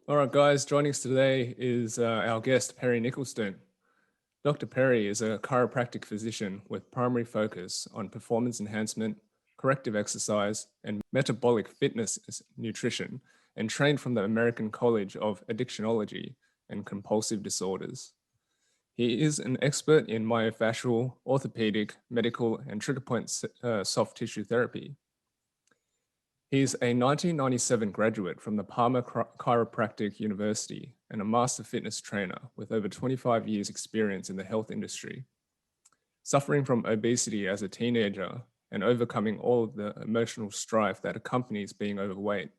All right, guys, joining us today is our guest, Perry Nickelston. Dr. Perry is a chiropractic physician with primary focus on performance enhancement, corrective exercise, and metabolic fitness nutrition, and trained from the American College of Addictionology and Compulsive Disorders. He is an expert in myofascial, orthopaedic, medical, and trigger point soft tissue therapy. He's a 1997 graduate from the Palmer Chiropractic University and a master fitness trainer with over 25 years experience in the health industry. Suffering from obesity as a teenager and overcoming all of the emotional strife that accompanies being overweight,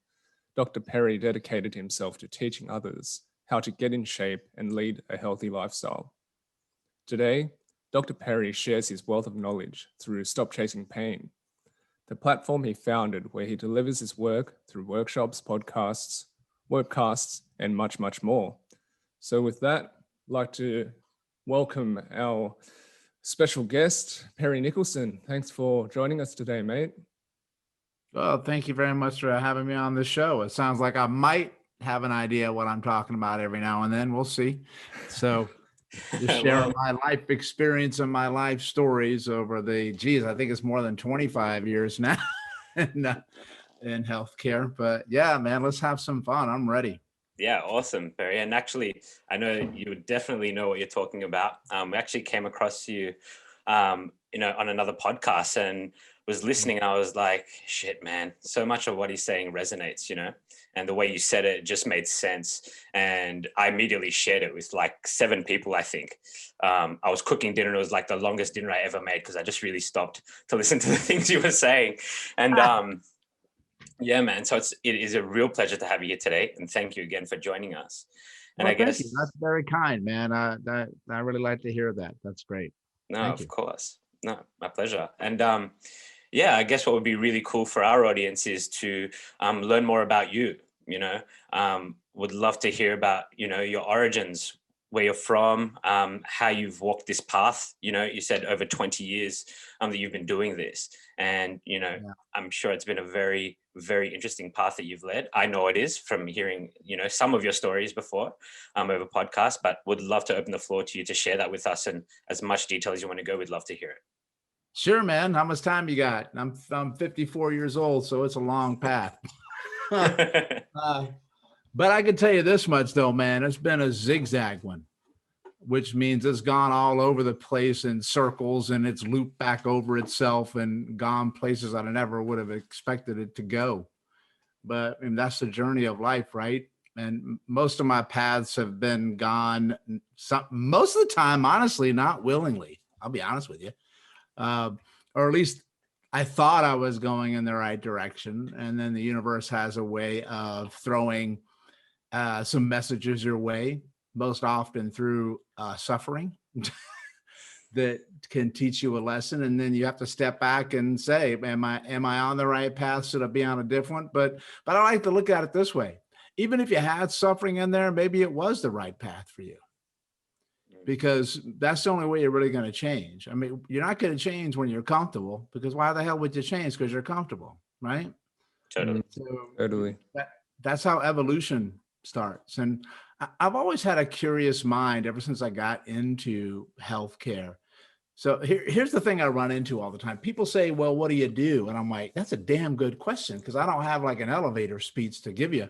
Dr. Perry dedicated himself to teaching others how to get in shape and lead a healthy lifestyle. Today, Dr. Perry shares his wealth of knowledge through Stop Chasing Pain, the platform he founded where he delivers his work through workshops, podcasts, webcasts, and much, much more. So with that, I'd like to welcome our special guest, Perry Nickelston. Thanks for joining us today, mate. Well, thank you very much for having me on the show. It sounds like I might have an idea what I'm talking about every now and then. We'll see. So just sharing my life experience and my life stories over the, I think it's more than 25 years now in healthcare. But yeah, man, let's have some fun. I'm ready. Yeah, awesome, Perry. And actually, I know you definitely know what you're talking about. We actually came across you, on another podcast and was listening. And I was like, shit, man, so much of what he's saying resonates, and the way you said it just made sense. And I immediately shared it with like 7 people, I think. I was cooking dinner. And it was like the longest dinner I ever made because I just really stopped to listen to the things you were saying. And yeah, man. So it is a real pleasure to have you here today. And thank you again for joining us. And well, I guess thank you. That's very kind, man. I really like to hear that. That's great. No, of course. No, my pleasure. And yeah, I guess what would be really cool for our audience is to learn more about you. Would love to hear about, your origins, where you're from, how you've walked this path. You said over 20 years that you've been doing this. And, I'm sure it's been a very, very interesting path that you've led. I know it is from hearing, some of your stories before over podcasts, but would love to open the floor to you to share that with us, and as much detail as you want to go, we'd love to hear it. Sure, man. How much time you got? I'm 54 years old, so it's a long path. But I can tell you this much though, man, it's been a zigzag one, which means it's gone all over the place in circles and it's looped back over itself and gone places that I never would have expected it to go. But that's the journey of life, right? And most of my paths have been gone most of the time, honestly, not willingly. I'll be honest with you. Or at least I thought I was going in the right direction. And then the universe has a way of throwing some messages your way, most often through suffering that can teach you a lesson. And then you have to step back and say, am I on the right path? Should I be on a different? But I like to look at it this way. Even if you had suffering in there, maybe it was the right path for you, because that's the only way you're really going to change. I mean, you're not going to change when you're comfortable, because why the hell would you change? Because you're comfortable, right? Totally. So Totally. That's how evolution starts. And I've always had a curious mind ever since I got into healthcare. So here's the thing I run into all the time. People say, well, what do you do? And I'm like, that's a damn good question, because I don't have like an elevator speech to give you.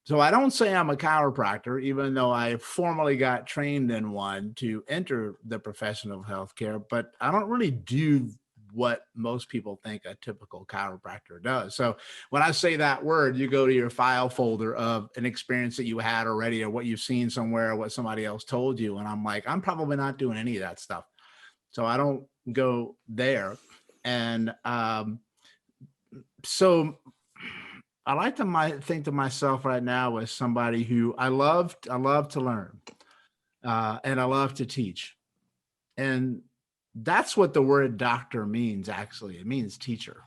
So I don't say I'm a chiropractor, even though I formally got trained in one to enter the profession of healthcare, but I don't really do what most people think a typical chiropractor does. So when I say that word, you go to your file folder of an experience that you had already, or what you've seen somewhere, or what somebody else told you. And I'm like, I'm probably not doing any of that stuff. So I don't go there. And so I like to think to myself right now as somebody who I love to learn, and I love to teach. And that's what the word doctor means, actually. It means teacher.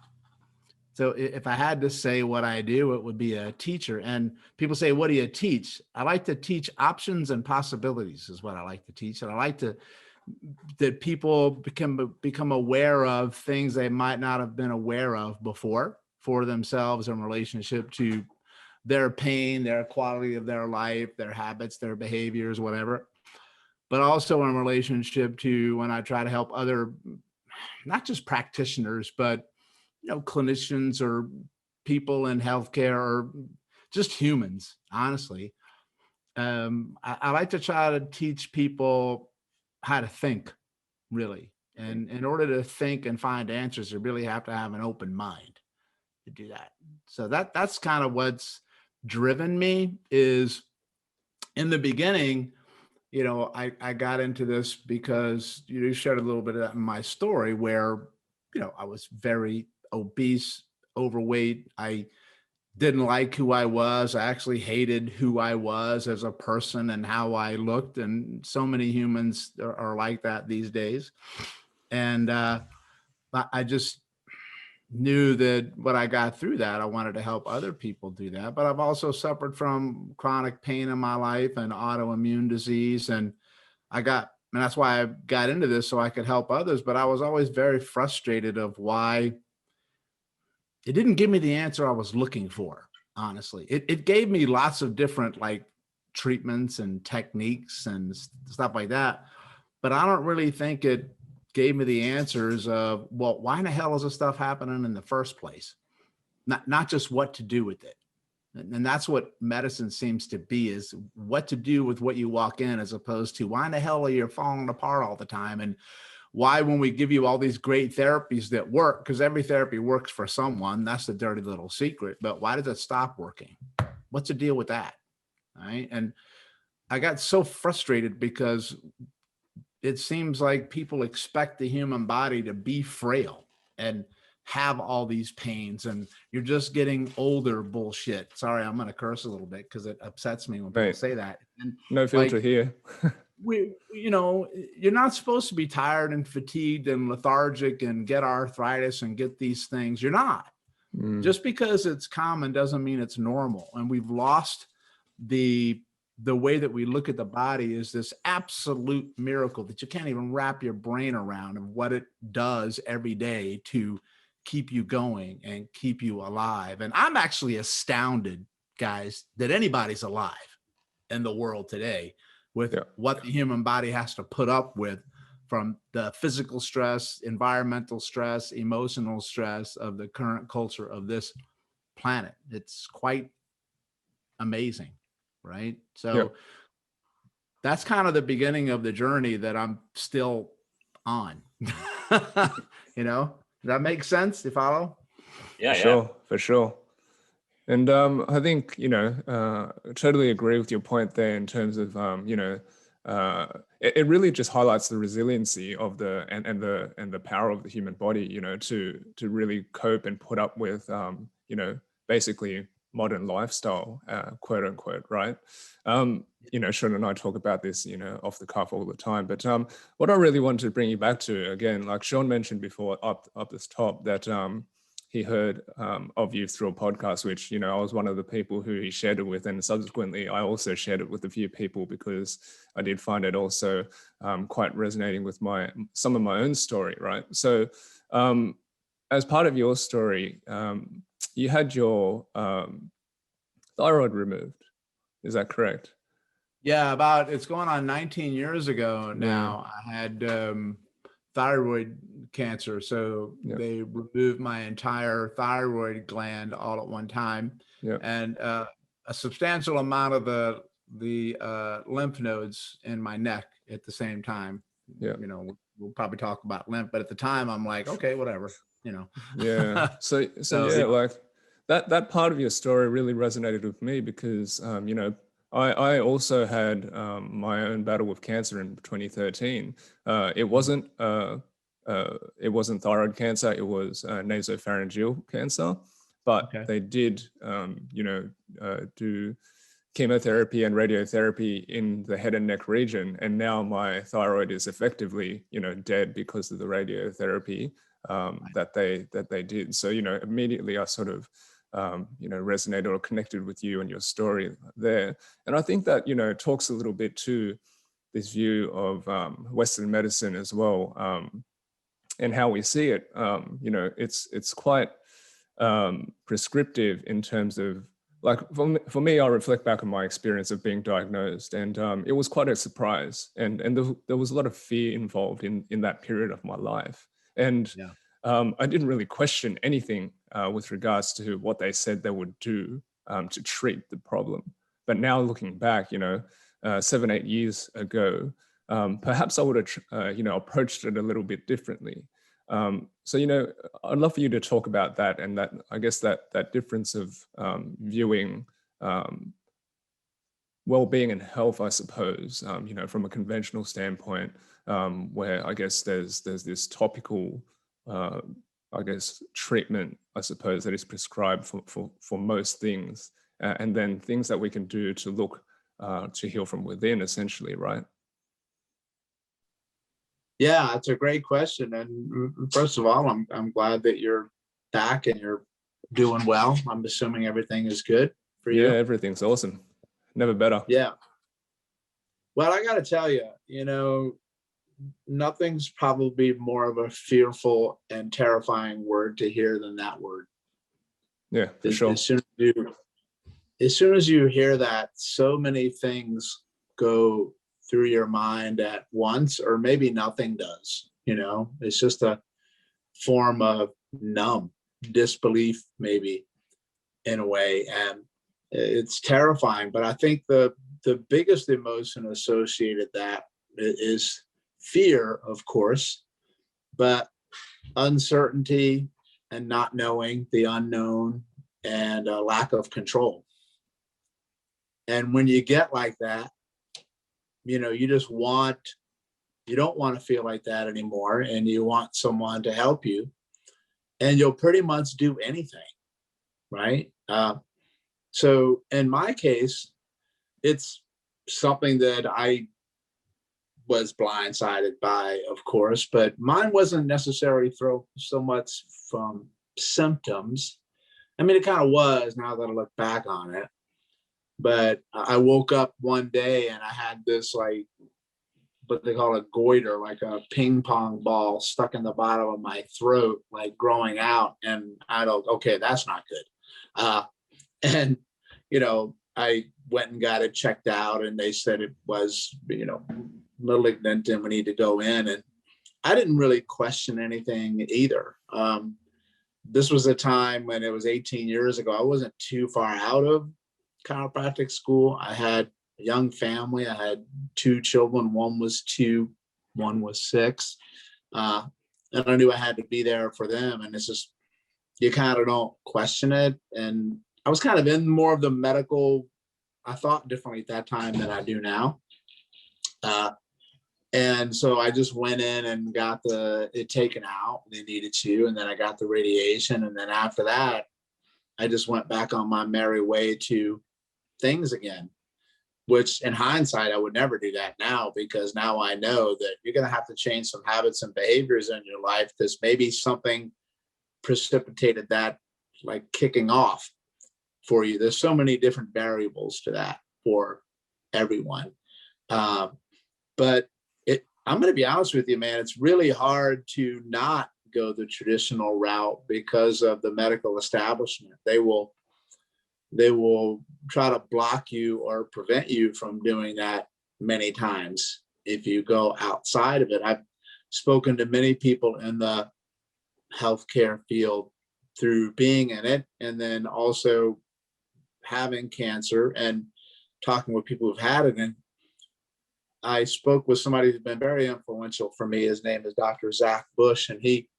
So if I had to say what I do, it would be a teacher. And people say, what do you teach? I like to teach options and possibilities is what I like to teach. And I like that people become aware of things they might not have been aware of before for themselves in relationship to their pain, their quality of their life, their habits, their behaviors, whatever. But also in relationship to when I try to help other, not just practitioners, but clinicians or people in healthcare or just humans, honestly. I like to try to teach people how to think, really. And in order to think and find answers, you really have to have an open mind to do that. So that's kind of what's driven me. Is in the beginning, I got into this because you shared a little bit of that in my story where, I was very obese, overweight. I didn't like who I was. I actually hated who I was as a person and how I looked. And so many humans are like that these days. And I just knew that when I got through that, I wanted to help other people do that. But I've also suffered from chronic pain in my life and autoimmune disease. And that's why I got into this, so I could help others. But I was always very frustrated of why it didn't give me the answer I was looking for. Honestly, it gave me lots of different treatments and techniques and stuff like that. But I don't really think it gave me the answers of, well, why in the hell is this stuff happening in the first place? Not just what to do with it. And that's what medicine seems to be, is what to do with what you walk in, as opposed to why in the hell are you falling apart all the time? And why, when we give you all these great therapies that work, because every therapy works for someone, that's the dirty little secret, but why does it stop working? What's the deal with that? All right. And I got so frustrated because it seems like people expect the human body to be frail and have all these pains, and you're just getting older bullshit. Sorry, I'm going to curse a little bit because it upsets me when people say that. And no filter here. you're not supposed to be tired and fatigued and lethargic and get arthritis and get these things. You're not. Just because it's common doesn't mean it's normal. And we've lost the way that we look at the body is this absolute miracle that you can't even wrap your brain around, of what it does every day to keep you going and keep you alive. And I'm actually astounded, guys, that anybody's alive in the world today with what the human body has to put up with, from the physical stress, environmental stress, emotional stress of the current culture of this planet. It's quite amazing, right? So that's kind of the beginning of the journey that I'm still on. Does that make sense? You follow? Yeah, for sure. And I think, totally agree with your point there in terms of, it really just highlights the resiliency of and the power of the human body, to really cope and put up with, basically modern lifestyle, quote unquote, right? Shaun and I talk about this, off the cuff all the time. But what I really wanted to bring you back to, again, like Shaun mentioned before up this top, that he heard of you through a podcast, which, I was one of the people who he shared it with. And subsequently, I also shared it with a few people because I did find it also quite resonating with some of my own story, right? So as part of your story, you had your thyroid removed. Is that correct? Yeah, it's going on 19 years ago now. I had thyroid cancer. So they removed my entire thyroid gland all at one time. And a substantial amount of the lymph nodes in my neck at the same time. We'll probably talk about lymph, but at the time I'm like, okay, whatever, So like that part of your story really resonated with me because I also had my own battle with cancer in 2013. It wasn't thyroid cancer; it was nasopharyngeal cancer. But they did, do chemotherapy and radiotherapy in the head and neck region, and now my thyroid is effectively, dead because of the radiotherapy that they did. So, immediately I sort of resonated or connected with you and your story there. And I think that, talks a little bit to this view of Western medicine as well, and how we see it. It's quite prescriptive in terms of like for me, I reflect back on my experience of being diagnosed, and it was quite a surprise, and there was a lot of fear involved in that period of my life, and Yeah. I didn't really question anything with regards to what they said they would do to treat the problem. But now looking back, 7-8 years ago, perhaps I would have approached it a little bit differently. So, I'd love for you to talk about that, and that, I guess, that difference of viewing well-being and health, I suppose, from a conventional standpoint, where I guess there's this topical, I guess, treatment, I suppose, that is prescribed for most things, and then things that we can do to look to heal from within, essentially, right? Yeah, it's a great question. And first of all, I'm glad that you're back and you're doing well. I'm assuming everything is good for you. Yeah, everything's awesome. Never better. Yeah. Well, I got to tell you, nothing's probably more of a fearful and terrifying word to hear than that word. Yeah, for sure. As soon as you hear that, so many things go through your mind at once, or maybe nothing does. It's just a form of numb disbelief, maybe, in a way, and it's terrifying. But I think the biggest emotion associated that is fear, of course, but uncertainty and not knowing the unknown, and a lack of control. And when you get like that, you don't want to feel like that anymore, and you want someone to help you, and you'll pretty much do anything, right? So in my case, it's something that I was blindsided by, of course, but mine wasn't necessarily so much from symptoms. I mean, it kind of was, now that I look back on it. But I woke up one day and I had this, like, what they call a goiter, like a ping pong ball stuck in the bottom of my throat, like growing out. And okay, that's not good. And, I went and got it checked out, and they said it was, malignant and we need to go in. And I didn't really question anything either. This was a time when it was 18 years ago. I wasn't too far out of chiropractic school. I had a young family. I had 2 children. One was 2, one was 6. And I knew I had to be there for them. And it's just, you kind of don't question it. And I was kind of in more of the medical, I thought differently at that time than I do now. And so I just went in and got it taken out. They needed to, and then I got the radiation. And then after that, I just went back on my merry way to things again, which in hindsight, I would never do that now, because now I know that you're going to have to change some habits and behaviors in your life, because maybe something precipitated that, like, kicking off for you. There's so many different variables to that for everyone. But I'm going to be honest with you, man, it's really hard to not go the traditional route because of the medical establishment. They will try to block you or prevent you from doing that many times if you go outside of it. I've spoken to many people in the healthcare field through being in it, and then also having cancer and talking with people who've had it. And I spoke with somebody who's been very influential for me. His name is Dr. Zach Bush, and he,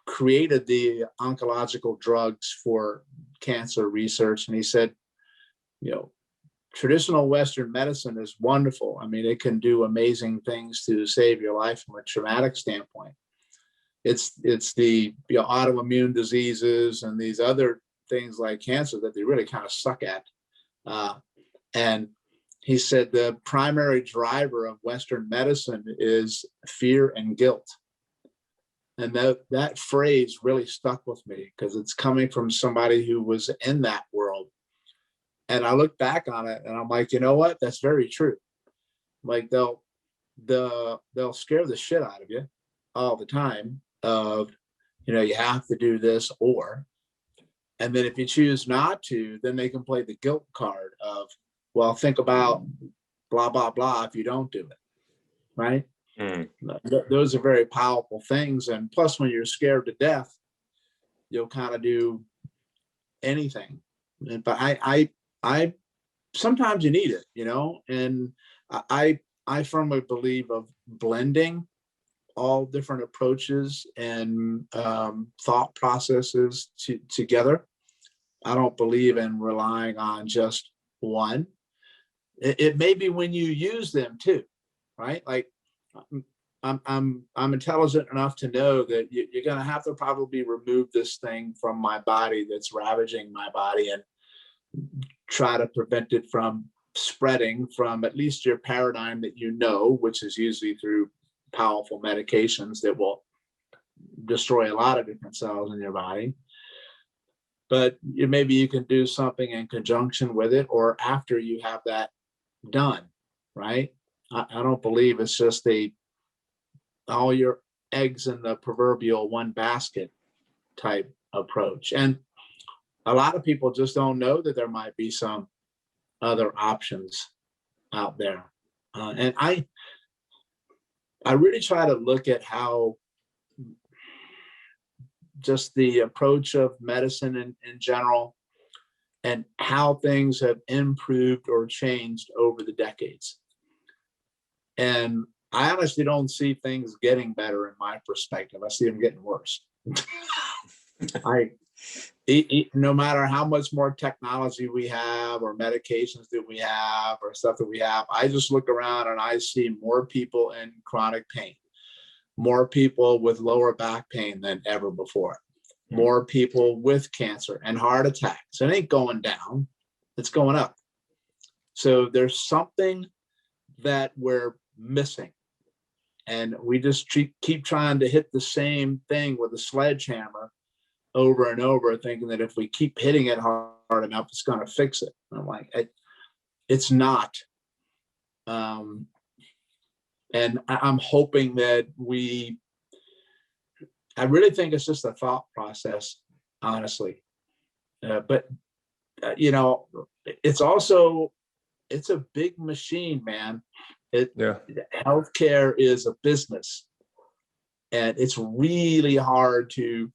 created the oncological drugs for cancer research. And he said, traditional Western medicine is wonderful. I mean, it can do amazing things to save your life from a traumatic standpoint. It's the autoimmune diseases and these other things like cancer that they really kind of suck at. And he said the primary driver of Western medicine is fear and guilt. And that phrase really stuck with me, because it's coming from somebody who was in that world. And I look back on it and I'm like, you know what? That's very true. Like, they'll scare the shit out of you all the time of, you have to do this, And then if you choose not to, then they can play the guilt card of, well, think about blah, blah, blah if you don't do it, right? Those are very powerful things. And plus, when you're scared to death, you'll kind of do anything. But I sometimes you need it, you know, and I firmly believe of blending all different approaches and thought processes together. I don't believe in relying on just one. It may be when you use them too, right? Like I'm intelligent enough to know that you're going to have to probably remove this thing from my body that's ravaging my body and try to prevent it from spreading from at least your paradigm that you know, which is usually through powerful medications that will destroy a lot of different cells in your body. But maybe you can do something in conjunction with it or after you have that done, right? I don't believe it's just all your eggs in the proverbial one basket type approach. And a lot of people just don't know that there might be some other options out there. And I really try to look at how just the approach of medicine in general and how things have improved or changed over the decades. And I honestly don't see things getting better in my perspective. I see them getting worse. No matter how much more technology we have or medications that we have or stuff that we have, I just look around and I see more people in chronic pain, more people with lower back pain than ever before, more people with cancer and heart attacks. It ain't going down, it's going up. So there's something that we're missing. And we just keep trying to hit the same thing with a sledgehammer over and over, thinking that if we keep hitting it hard enough, it's going to fix it. And I'm like, it's not. And I'm hoping that I really think it's just a thought process, honestly. But it's a big machine, man. Healthcare is a business, and it's really hard to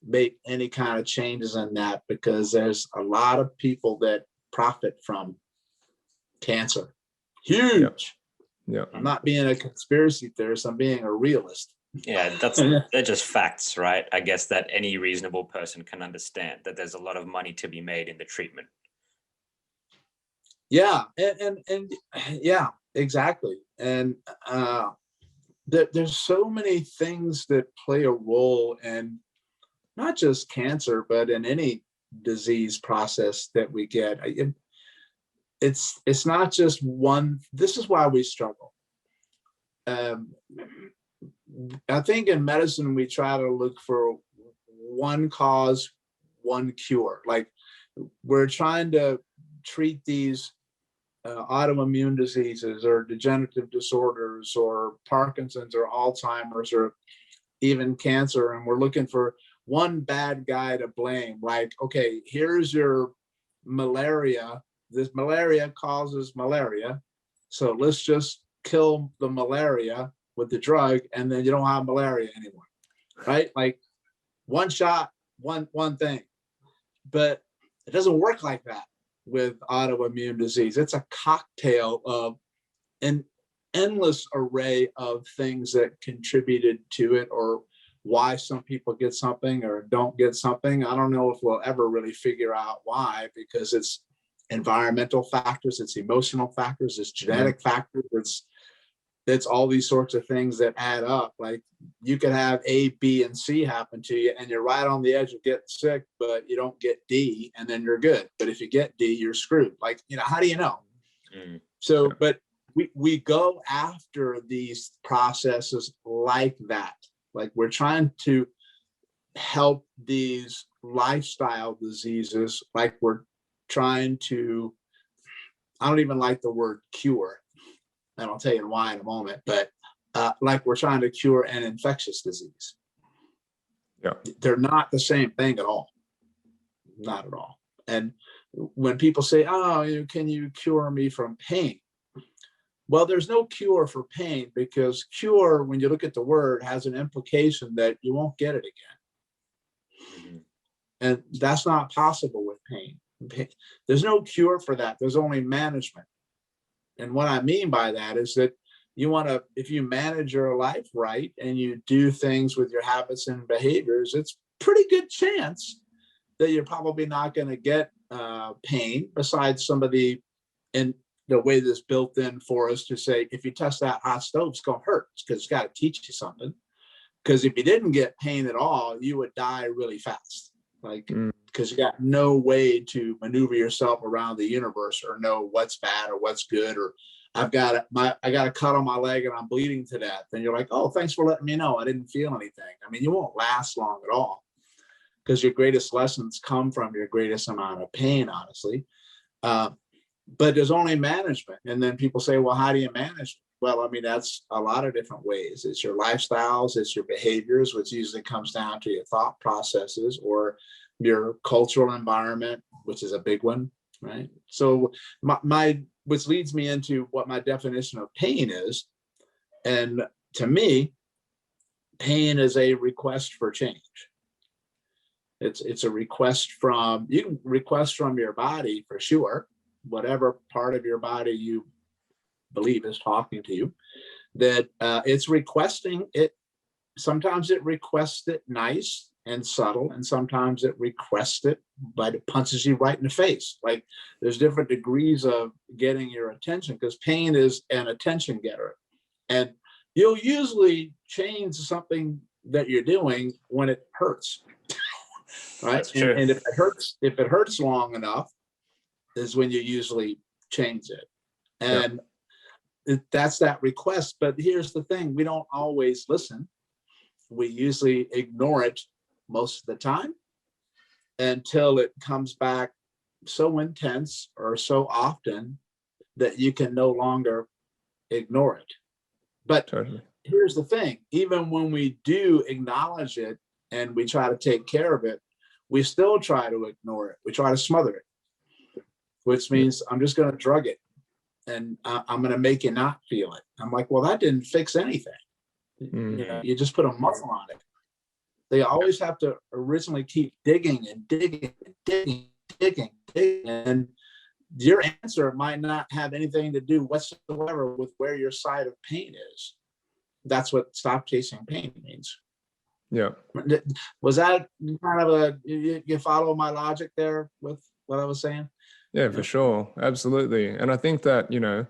make any kind of changes in that because there's a lot of people that profit from cancer. Huge. Yeah. I'm not being a conspiracy theorist, I'm being a realist. Yeah, they're just facts, right? I guess that any reasonable person can understand that there's a lot of money to be made in the treatment. Yeah, and yeah, exactly. And there's so many things that play a role in not just cancer, but in any disease process that we get. It's not just one. This is why we struggle. I think in medicine, we try to look for one cause, one cure. Like we're trying to treat these autoimmune diseases or degenerative disorders or Parkinson's or Alzheimer's or even cancer. And we're looking for one bad guy to blame. Like, okay, here's your malaria. This malaria causes malaria. So let's just kill the malaria with the drug and then you don't have malaria anymore, right? Like one shot, one thing. But it doesn't work like that with autoimmune disease. It's a cocktail of an endless array of things that contributed to it or why some people get something or don't get something. I don't know if we'll ever really figure out why, because it's environmental factors, it's emotional factors, it's genetic factors, it's all these sorts of things that add up. Like you could have A, B, and C happen to you and you're right on the edge of getting sick, but you don't get D and then you're good. But if you get D, you're screwed. Like, how do you know? So, but we go after these processes like that. Like we're trying to help these lifestyle diseases, like we're trying to, I don't even like the word cure, and I'll tell you why in a moment, but like we're trying to cure an infectious disease. Yeah. They're not the same thing at all. Not at all. And when people say, oh, can you cure me from pain? Well, there's no cure for pain, because cure, when you look at the word, has an implication that you won't get it again. And that's not possible with pain. There's no cure for that. There's only management. And what I mean by that is that if you manage your life right and you do things with your habits and behaviors, it's pretty good chance that you're probably not going to get pain, besides some of the way that's built in for us to say, if you touch that hot stove, it's going to hurt, because it's got to teach you something. Because if you didn't get pain at all, you would die really fast. Because you got no way to maneuver yourself around the universe or know what's bad or what's good, or I got a cut on my leg and I'm bleeding to death. And you're like, oh, thanks for letting me know. I didn't feel anything. I mean, you won't last long at all, because your greatest lessons come from your greatest amount of pain, honestly. But there's only management. And then people say, well, how do you manage? Well, I mean, that's a lot of different ways. It's your lifestyles, it's your behaviors, which usually comes down to your thought processes, or your cultural environment, which is a big one, right? So which leads me into what my definition of pain is. And to me, pain is a request for change. It's a request you can request from your body, for sure, whatever part of your body you believe is talking to you, that it's requesting it. Sometimes it requests it nice and subtle, and sometimes it requests it, but it punches you right in the face. Like, there's different degrees of getting your attention, because pain is an attention getter. And you'll usually change something that you're doing when it hurts. Right. And if it hurts long enough, is when you usually change it. And that's that request. But here's the thing, we don't always listen. We usually ignore it most of the time, until it comes back so intense or so often that you can no longer ignore it. But here's the thing, even when we do acknowledge it and we try to take care of it, we still try to ignore it. We try to smother it, which means I'm just going to drug it, and I'm going to make you not feel it. I'm like, well, that didn't fix anything. You just put a muzzle on it. They always have to originally keep digging and digging and digging, and your answer might not have anything to do whatsoever with where your side of pain is. That's what stop chasing pain means. Yeah. Was that kind of you follow my logic there with what I was saying? Yeah, for sure. Absolutely. And I think that, to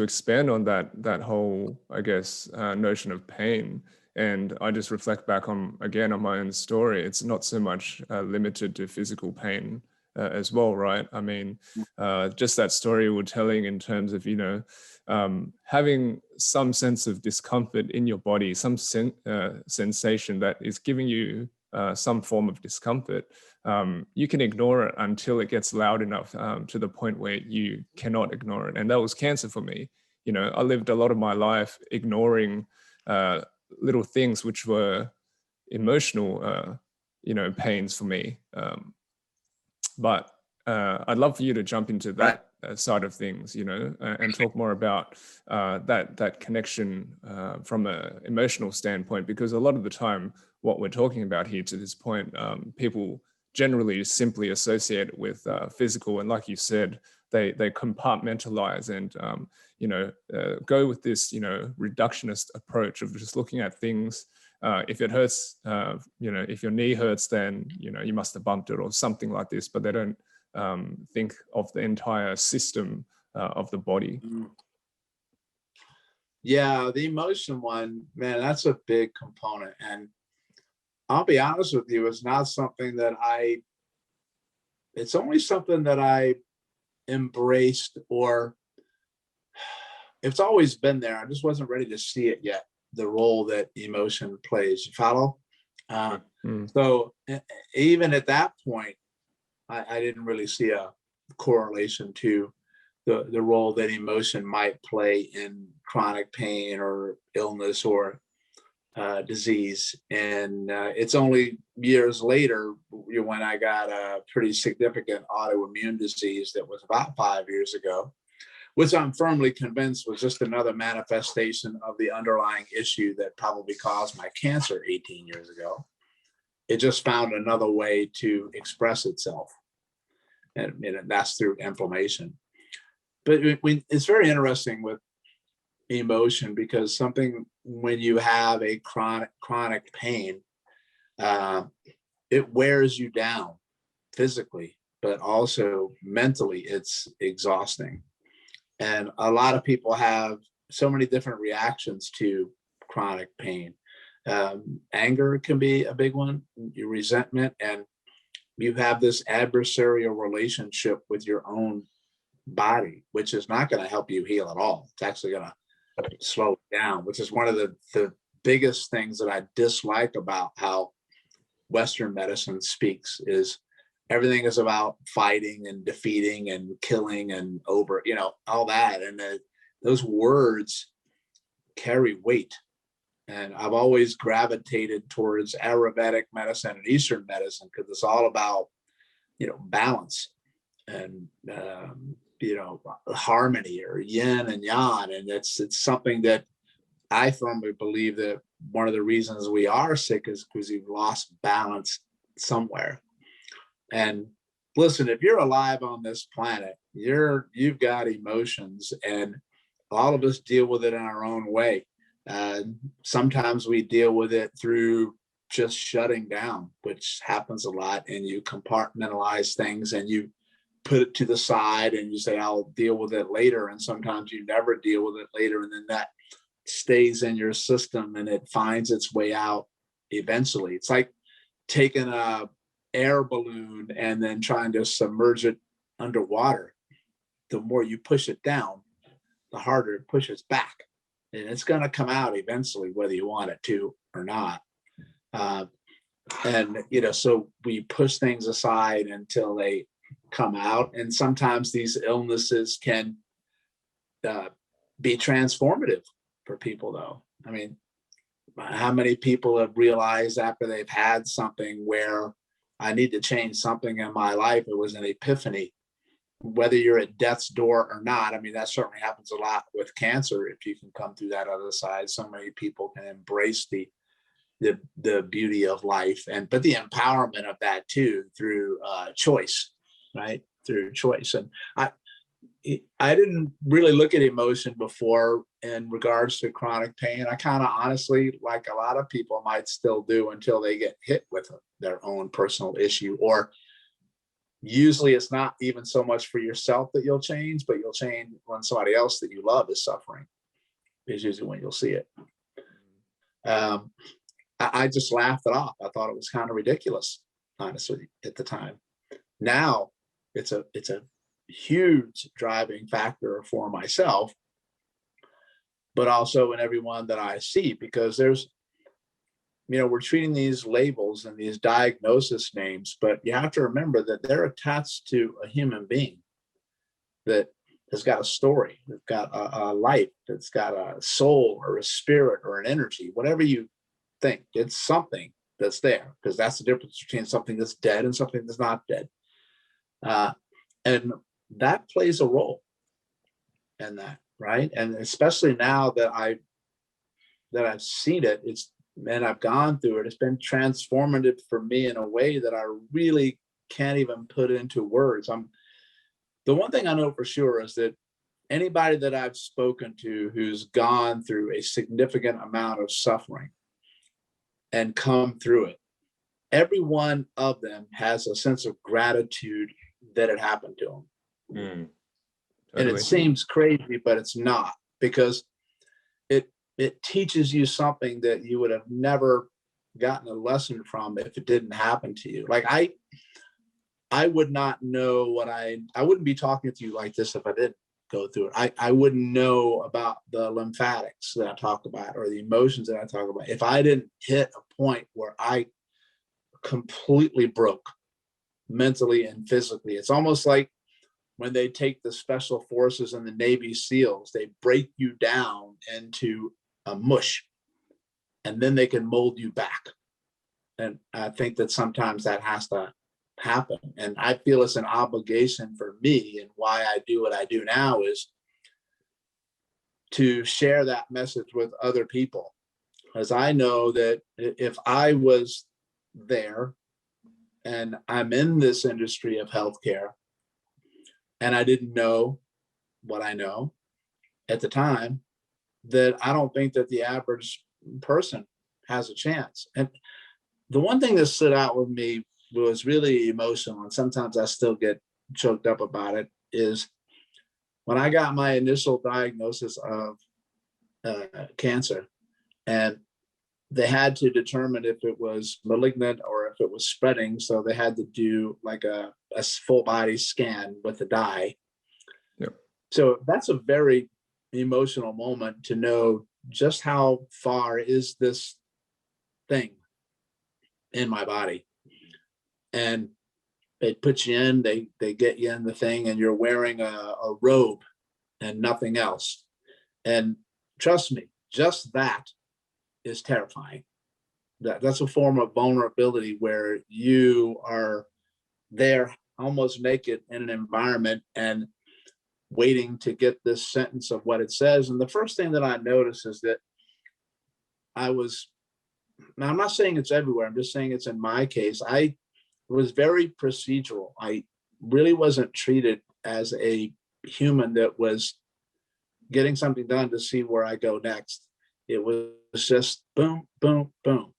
expand on that whole, I guess, notion of pain, and I just reflect back on my own story, it's not so much limited to physical pain as well, right? I mean, just that story we're telling in terms of, having some sense of discomfort in your body, some sensation that is giving you some form of discomfort. You can ignore it until it gets loud enough to the point where you cannot ignore it. And that was cancer for me. I lived a lot of my life ignoring little things which were emotional, pains for me. But I'd love for you to jump into that side of things, and talk more about that connection from an emotional standpoint, because a lot of the time what we're talking about here to this point, people generally simply associate it with physical, and like you said, they compartmentalize and go with this reductionist approach of just looking at things. If it hurts, if your knee hurts, then you must have bumped it or something like this, but they don't think of the entire system of the body. Yeah, the emotion one, man, that's a big component. And I'll be honest with you, it's not something that it's only something that I embraced, or it's always been there. I just wasn't ready to see it yet, the role that emotion plays. You follow? So even at that point, I didn't really see a correlation to the role that emotion might play in chronic pain or illness or disease. And it's only years later when I got a pretty significant autoimmune disease that was about 5 years ago, which I'm firmly convinced was just another manifestation of the underlying issue that probably caused my cancer 18 years ago. It just found another way to express itself. And that's through inflammation. But it's very interesting with emotion, because when you have a chronic pain, it wears you down physically, but also mentally it's exhausting. And a lot of people have so many different reactions to chronic pain. Anger can be a big one, your resentment, and you have this adversarial relationship with your own body, which is not going to help you heal at all. It's actually going to slow it down, which is one of the biggest things that I dislike about how Western medicine speaks, is everything is about fighting and defeating and killing and all that. And those words carry weight. And I've always gravitated towards Ayurvedic medicine and Eastern medicine, because it's all about, balance and, harmony, or yin and yang. And it's something that I firmly believe that one of the reasons we are sick is because we've lost balance somewhere. And listen, if you're alive on this planet, you've got emotions, and all of us deal with it in our own way. Sometimes we deal with it through just shutting down, which happens a lot, and you compartmentalize things and you put it to the side and you say, I'll deal with it later. And sometimes you never deal with it later. And then that stays in your system and it finds its way out eventually. It's like taking a air balloon and then trying to submerge it underwater. The more you push it down, the harder it pushes back. And it's going to come out eventually, whether you want it to or not. So we push things aside until they come out. And sometimes these illnesses can be transformative for people, though. I mean, how many people have realized after they've had something where I need to change something in my life, it was an epiphany, whether you're at death's door or not. I mean, that certainly happens a lot with cancer. If you can come through that other side, so many people can embrace the beauty of life, but the empowerment of that too, through choice, right? Through choice. And I didn't really look at emotion before in regards to chronic pain. I kind of honestly, like a lot of people might still do, until they get hit with their own personal issue. Or usually it's not even so much for yourself that you'll change, but you'll change when somebody else that you love is suffering, is usually when you'll see it. I just laughed it off. I thought it was kind of ridiculous, honestly, at the time. Now it's a huge driving factor for myself, but also in everyone that I see, because there's, we're treating these labels and these diagnosis names, but you have to remember that they're attached to a human being that has got a story, that's got a life, that's got a soul or a spirit or an energy, whatever you think. It's something that's there, because that's the difference between something that's dead and something that's not dead. And that plays a role in that, right? And especially now that I've seen it, and I've gone through it, it's been transformative for me in a way that I really can't even put into words. The one thing I know for sure is that anybody that I've spoken to who's gone through a significant amount of suffering and come through it, every one of them has a sense of gratitude that it happened to them. Totally. And it seems crazy, but it's not, because it teaches you something that you would have never gotten a lesson from if it didn't happen to you. Like I would not know I wouldn't be talking to you like this if I didn't go through it. I wouldn't know about the lymphatics that I talk about, or the emotions that I talk about, if I didn't hit a point where I completely broke mentally and physically. It's almost like when they take the special forces and the Navy SEALs, they break you down into a mush, and then they can mold you back. And I think that sometimes that has to happen. And I feel it's an obligation for me, and why I do what I do now is to share that message with other people. As I know that if I was there and I'm in this industry of healthcare and I didn't know what I know at the time, that I don't think that the average person has a chance. And the one thing that stood out with me was really emotional, and sometimes I still get choked up about it, is when I got my initial diagnosis of cancer, and they had to determine if it was malignant or if it was spreading. So they had to do like a full body scan with the dye. Yep. So that's a very emotional moment to know just how far is this thing in my body. And they put you in, they get you in the thing, and you're wearing a robe and nothing else. And trust me, just that is terrifying. That's a form of vulnerability where you are there almost naked in an environment and waiting to get this sentence of what it says. And the first thing that I noticed is that now I'm not saying it's everywhere, I'm just saying it's in my case, I was very procedural. I really wasn't treated as a human that was getting something done to see where I go next. It was just boom, boom, boom.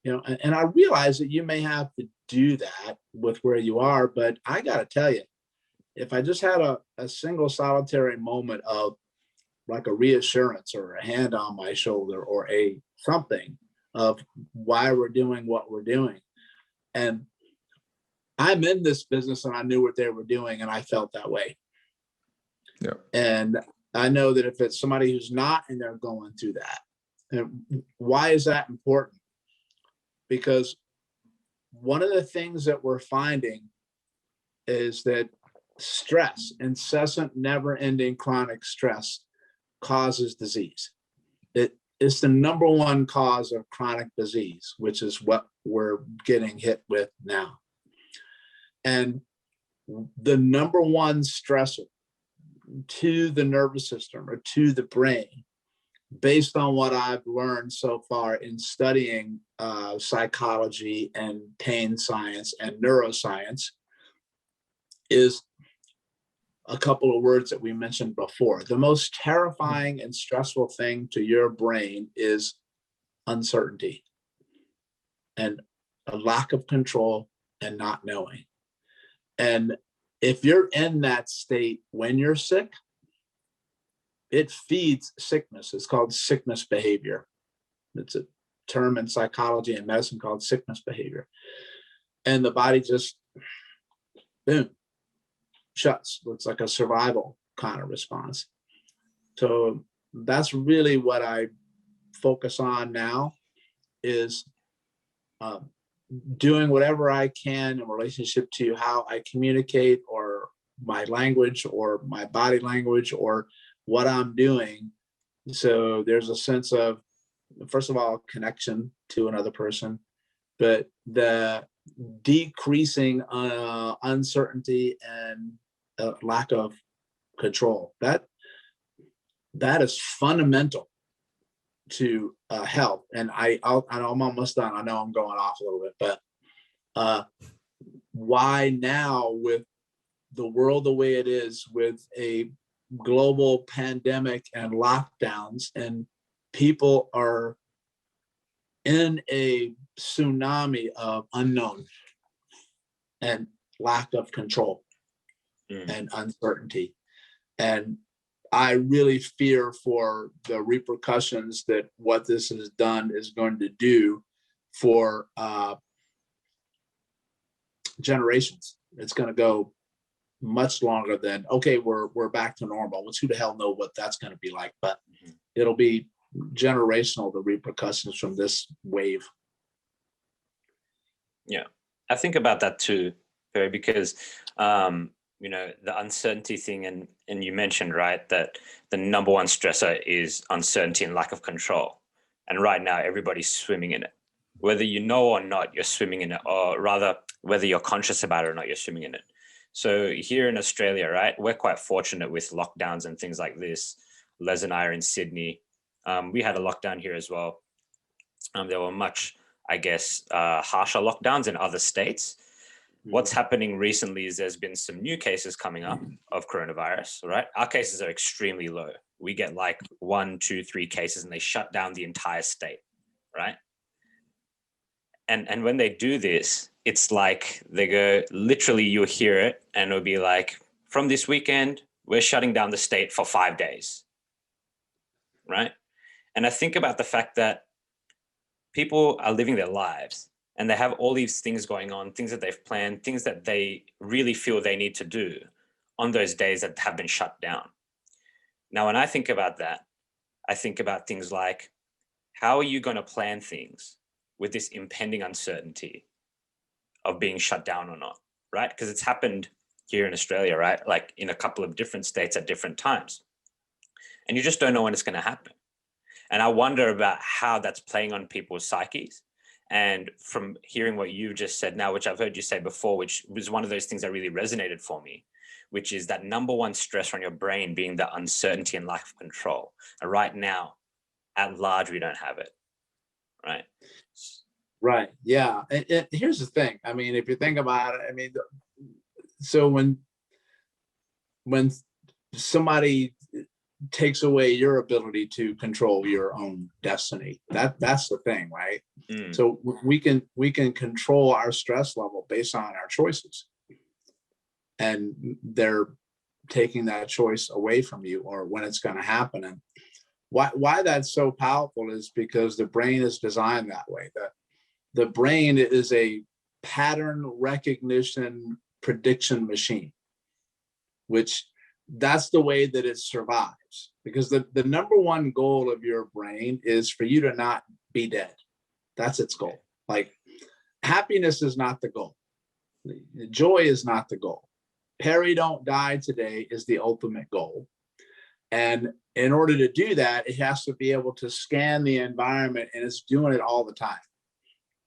And I realize that you may have to do that with where you are, but I got to tell you, if I just had a single solitary moment of like a reassurance or a hand on my shoulder or a something of why we're doing what we're doing. And I'm in this business and I knew what they were doing and I felt that way. Yeah. And I know that if it's somebody who's not and they're going through that, and why is that important? Because one of the things that we're finding is that stress, incessant, never-ending chronic stress, causes disease. It's the number one cause of chronic disease, which is what we're getting hit with now. And the number one stressor to the nervous system or to the brain, based on what I've learned so far in studying psychology and pain science and neuroscience, is a couple of words that we mentioned before. The most terrifying and stressful thing to your brain is uncertainty and a lack of control and not knowing. And if you're in that state when you're sick, it feeds sickness. It's called sickness behavior. It's a term in psychology and medicine called sickness behavior. And the body just, boom, shuts. Looks like a survival kind of response. So that's really what I focus on now, is doing whatever I can in relationship to how I communicate, or my language or my body language or what I'm doing. So there's a sense of, first of all, connection to another person, but the decreasing uncertainty and lack of control. That is fundamental to health. And I'm almost done. I know I'm going off a little bit, but why now, with the world the way it is, with a global pandemic and lockdowns, and people are in a tsunami of unknown and lack of control and uncertainty. And I really fear for the repercussions that what this has done is going to do for generations. It's going to go much longer than, okay, we're back to normal, which who the hell know what that's going to be like, but it'll be generational, the repercussions from this wave. Yeah, I think about that too, Perry, because the uncertainty thing, and you mentioned, right, that the number one stressor is uncertainty and lack of control. And right now, everybody's swimming in it. Whether you know or not, you're swimming in it, or rather, whether you're conscious about it or not, you're swimming in it. So here in Australia, right, we're quite fortunate with lockdowns and things like this. Les and I are in Sydney. We had a lockdown here as well. There were much, I guess, harsher lockdowns in other states. What's happening recently is there's been some new cases coming up of coronavirus, right? Our cases are extremely low. We get like 1, 2, 3 cases and they shut down the entire state, right? And when they do this, it's like they go, literally you'll hear it and it'll be like, from this weekend, we're shutting down the state for 5 days, right? And I think about the fact that people are living their lives and they have all these things going on, things that they've planned, things that they really feel they need to do on those days that have been shut down. Now, when I think about that, I think about things like, how are you going to plan things with this impending uncertainty of being shut down or not, right? Because it's happened here in Australia, right? Like in a couple of different states at different times. And you just don't know when it's going to happen. And I wonder about how that's playing on people's psyches. And from hearing what you've just said now, which I've heard you say before, which was one of those things that really resonated for me, which is that number one stressor on your brain being the uncertainty and lack of control. And right now, at large, we don't have it, right? Right. Yeah. And here's the thing. I mean, if you think about it, I mean, so when somebody takes away your ability to control your own destiny, that's the thing, right? So we can control our stress level based on our choices, and they're taking that choice away from you or when it's going to happen. And why that's so powerful is because the brain is designed that way. The brain is a pattern recognition prediction machine, which that's the way that it survives, because the number one goal of your brain is for you to not be dead. That's its goal. Like, happiness is not the goal. Joy is not the goal. Perry don't die today is the ultimate goal. And in order to do that, it has to be able to scan the environment, and it's doing it all the time,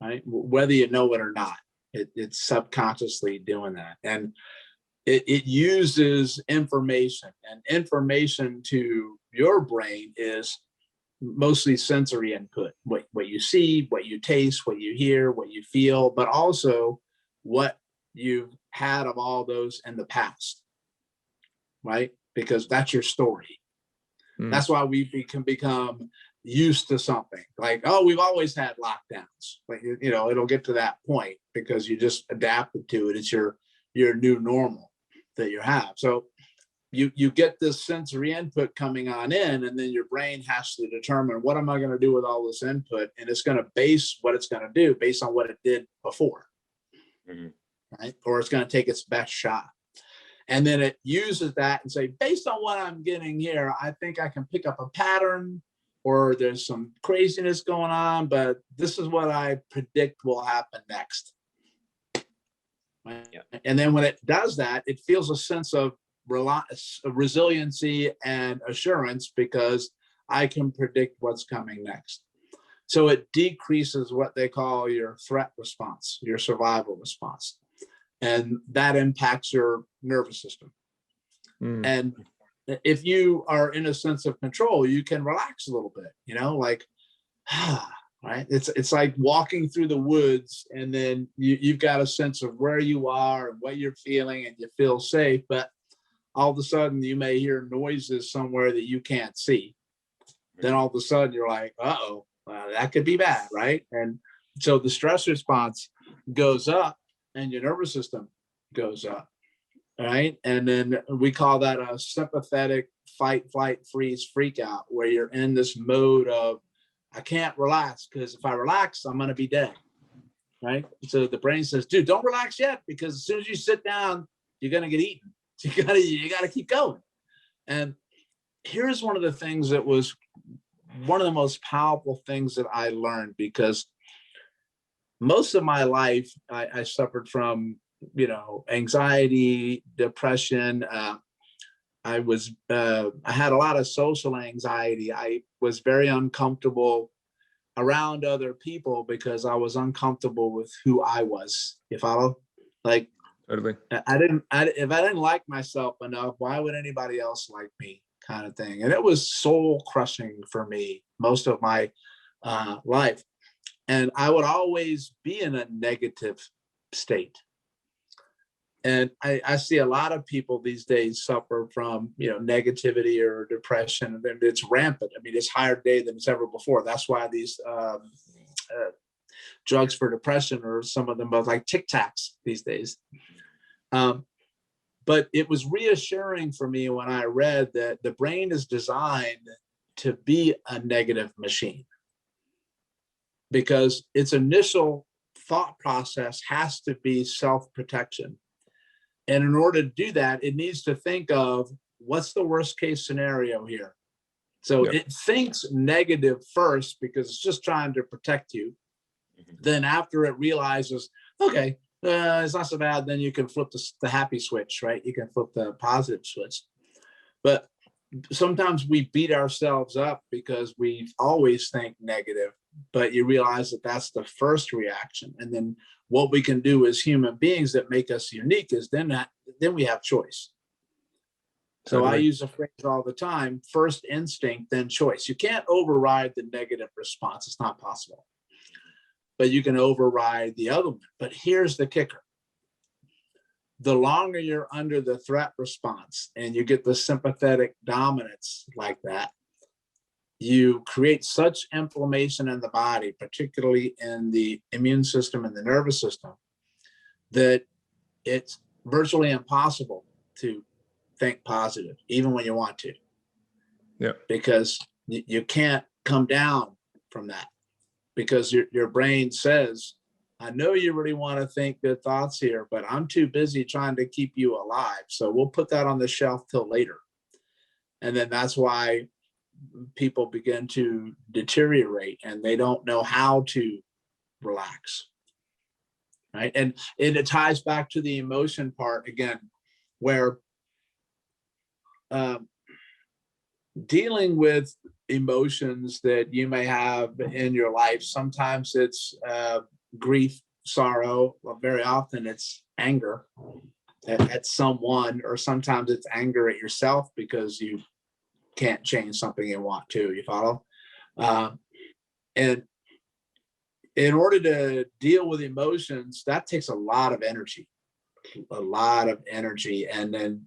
right? Whether you know it or not, it's subconsciously doing that. And it uses information, and information to your brain is mostly sensory input, what you see, what you taste, what you hear, what you feel, but also what you've had of all those in the past, right? Because that's your story. That's why we can become used to something like, oh, we've always had lockdowns. Like, you know, it'll get to that point because you just adapted to it. It's your new normal that you have. So you get this sensory input coming on in, and then your brain has to determine, what am I going to do with all this input? And it's going to base what it's going to do based on what it did before, right? Or it's going to take its best shot. And then it uses that and say, based on what I'm getting here, I think I can pick up a pattern, or there's some craziness going on, but this is what I predict will happen next. Right? Yeah. And then when it does that, it feels a sense of resiliency and assurance, because I can predict what's coming next. So it decreases what they call your threat response, your survival response. And that impacts your nervous system. And if you are in a sense of control, you can relax a little bit, you know, like, right? It's like walking through the woods, and then you've got a sense of where you are and what you're feeling, and you feel safe. But all of a sudden you may hear noises somewhere that you can't see. Then all of a sudden you're like, uh-oh, that could be bad, right? And so the stress response goes up, and your nervous system goes up, right? And then we call that a sympathetic fight, flight, freeze, freak out, where you're in this mode of, I can't relax, because if I relax, I'm going to be dead, right? So the brain says, dude, don't relax yet, because as soon as you sit down, you're going to get eaten. So you got to keep going. And here's one of the things that was one of the most powerful things that I learned, because most of my life, I suffered from, you know, anxiety, depression. I had a lot of social anxiety. I was very uncomfortable around other people because I was uncomfortable with who I was. You follow? Like, Totally. if I didn't like myself enough, why would anybody else like me, kind of thing? And it was soul crushing for me most of my life. And I would always be in a negative state. And I see a lot of people these days suffer from, negativity or depression, and it's rampant. I mean, it's higher today than it's ever before. That's why these drugs for depression, or some of them are like Tic Tacs these days. But it was reassuring for me when I read that the brain is designed to be a negative machine, because its initial thought process has to be self-protection. And in order to do that, it needs to think of what's the worst case scenario here. So it thinks negative first because it's just trying to protect you. Then after it realizes, okay, it's not so bad, then you can flip the happy switch, right? You can flip the positive switch. But sometimes we beat ourselves up because we always think negative, but you realize that that's the first reaction. And then what we can do as human beings that make us unique is then we have choice. So I use a phrase all the time: first instinct, then choice. You can't override the negative response. It's not possible. But you can override the other one. But here's the kicker. The longer you're under the threat response and you get the sympathetic dominance like that, you create such inflammation in the body, particularly in the immune system and the nervous system, that it's virtually impossible to think positive, even when you want to. Yeah. Because you can't come down from that, because your brain says, I know you really want to think good thoughts here, but I'm too busy trying to keep you alive. So we'll put that on the shelf till later. And then that's why people begin to deteriorate and they don't know how to relax. Right. And it ties back to the emotion part again, where dealing with emotions that you may have in your life, sometimes it's grief, sorrow. Well, very often it's anger at someone, or sometimes it's anger at yourself because you can't change something you want to. You follow? And in order to deal with emotions, that takes a lot of energy, and then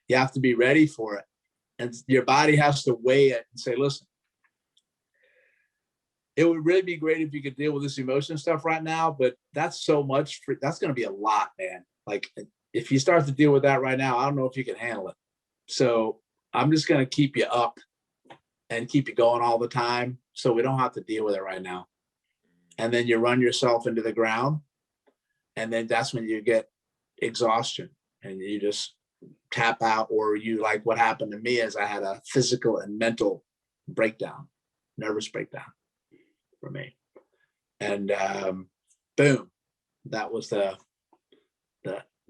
you have to be ready for it. And your body has to weigh it and say, listen, it would really be great if you could deal with this emotion stuff right now, but that's so much, that's going to be a lot, man. Like, if you start to deal with that right now, I don't know if you can handle it. So I'm just going to keep you up and keep you going all the time, so we don't have to deal with it right now. And then you run yourself into the ground, and then that's when you get exhaustion and you just tap out. Or you, like what happened to me, is I had a physical and mental breakdown, nervous breakdown for me. And boom, that was the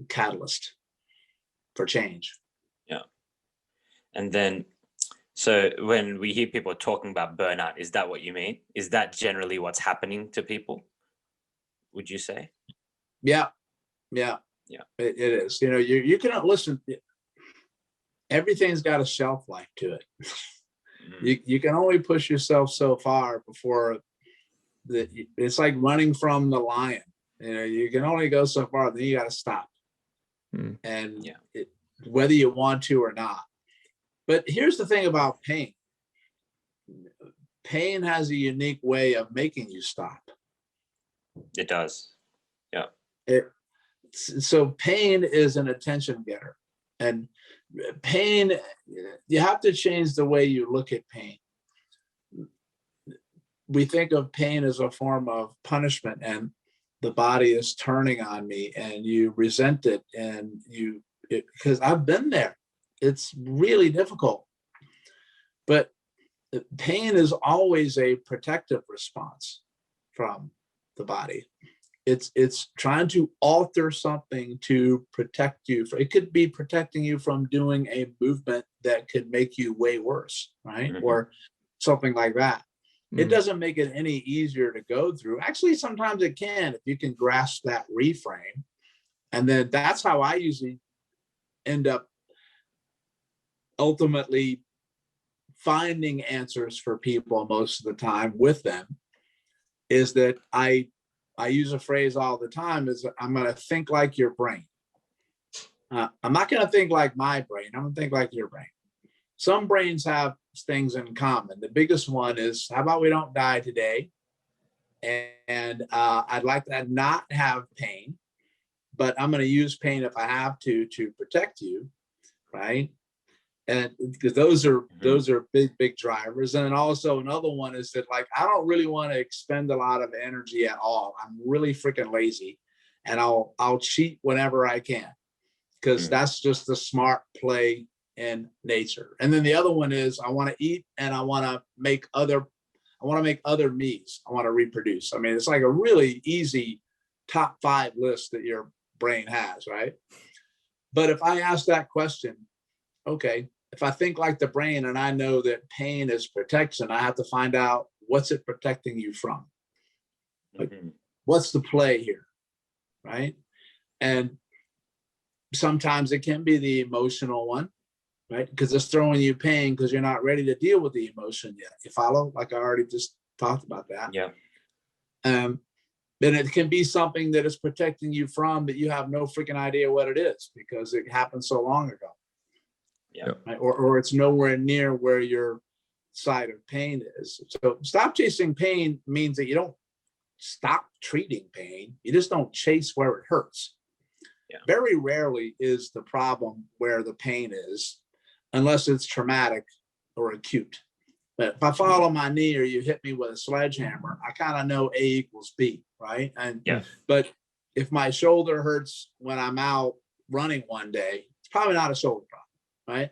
catalyst for change. Yeah. And then, so when we hear people talking about burnout, is that what you mean? Is that generally what's happening to people, would you say? Yeah. It is. You cannot listen. Everything's got a shelf life to it. You can only push yourself so far before it's like running from the lion. You can only go so far, then you got to stop. And whether you want to or not. But here's the thing about pain. Pain has a unique way of making you stop. It does. Yeah. So pain is an attention getter. And pain, you have to change the way you look at pain. We think of pain as a form of punishment, and the body is turning on me, and you resent it, and because I've been there. It's really difficult. But pain is always a protective response from the body. It's trying to alter something to protect you. It could be protecting you from doing a movement that could make you way worse, right? Or something like that. It doesn't make it any easier to go through. Actually, sometimes it can, if you can grasp that reframe. And then that's how I usually end up ultimately finding answers for people most of the time with them, is that I use a phrase all the time, is I'm going to think like your brain. I'm not going to think like my brain. I'm going to think like your brain. Some brains have things in common. The biggest one is, how about we don't die today? And I'd like to not have pain, but I'm going to use pain if I have to protect you, right? And because those are big drivers. And then also another one is that, like, I don't really want to expend a lot of energy at all. I'm really freaking lazy, and I'll cheat whenever I can, because that's just the smart play in nature. And then the other one is, I want to eat, and I want to make other me's. I want to reproduce. I mean, it's like a really easy top 5 list that your brain has, right? But if I ask that question, okay, if I think like the brain and I know that pain is protection, I have to find out, what's it protecting you from? Like, what's the play here, right? And sometimes it can be the emotional one, right? Because it's throwing you pain because you're not ready to deal with the emotion yet. You follow? Like I already just talked about that. Yeah. Then it can be something that is protecting you from, that you have no freaking idea what it is, because it happened so long ago. Yeah. Right? Or it's nowhere near where your side of pain is. So stop chasing pain means that you don't stop treating pain. You just don't chase where it hurts. Yeah. Very rarely is the problem where the pain is, unless it's traumatic or acute. But if I fall on my knee or you hit me with a sledgehammer, I kind of know A equals B, right? And Yeah. But if my shoulder hurts when I'm out running one day, it's probably not a shoulder problem, right?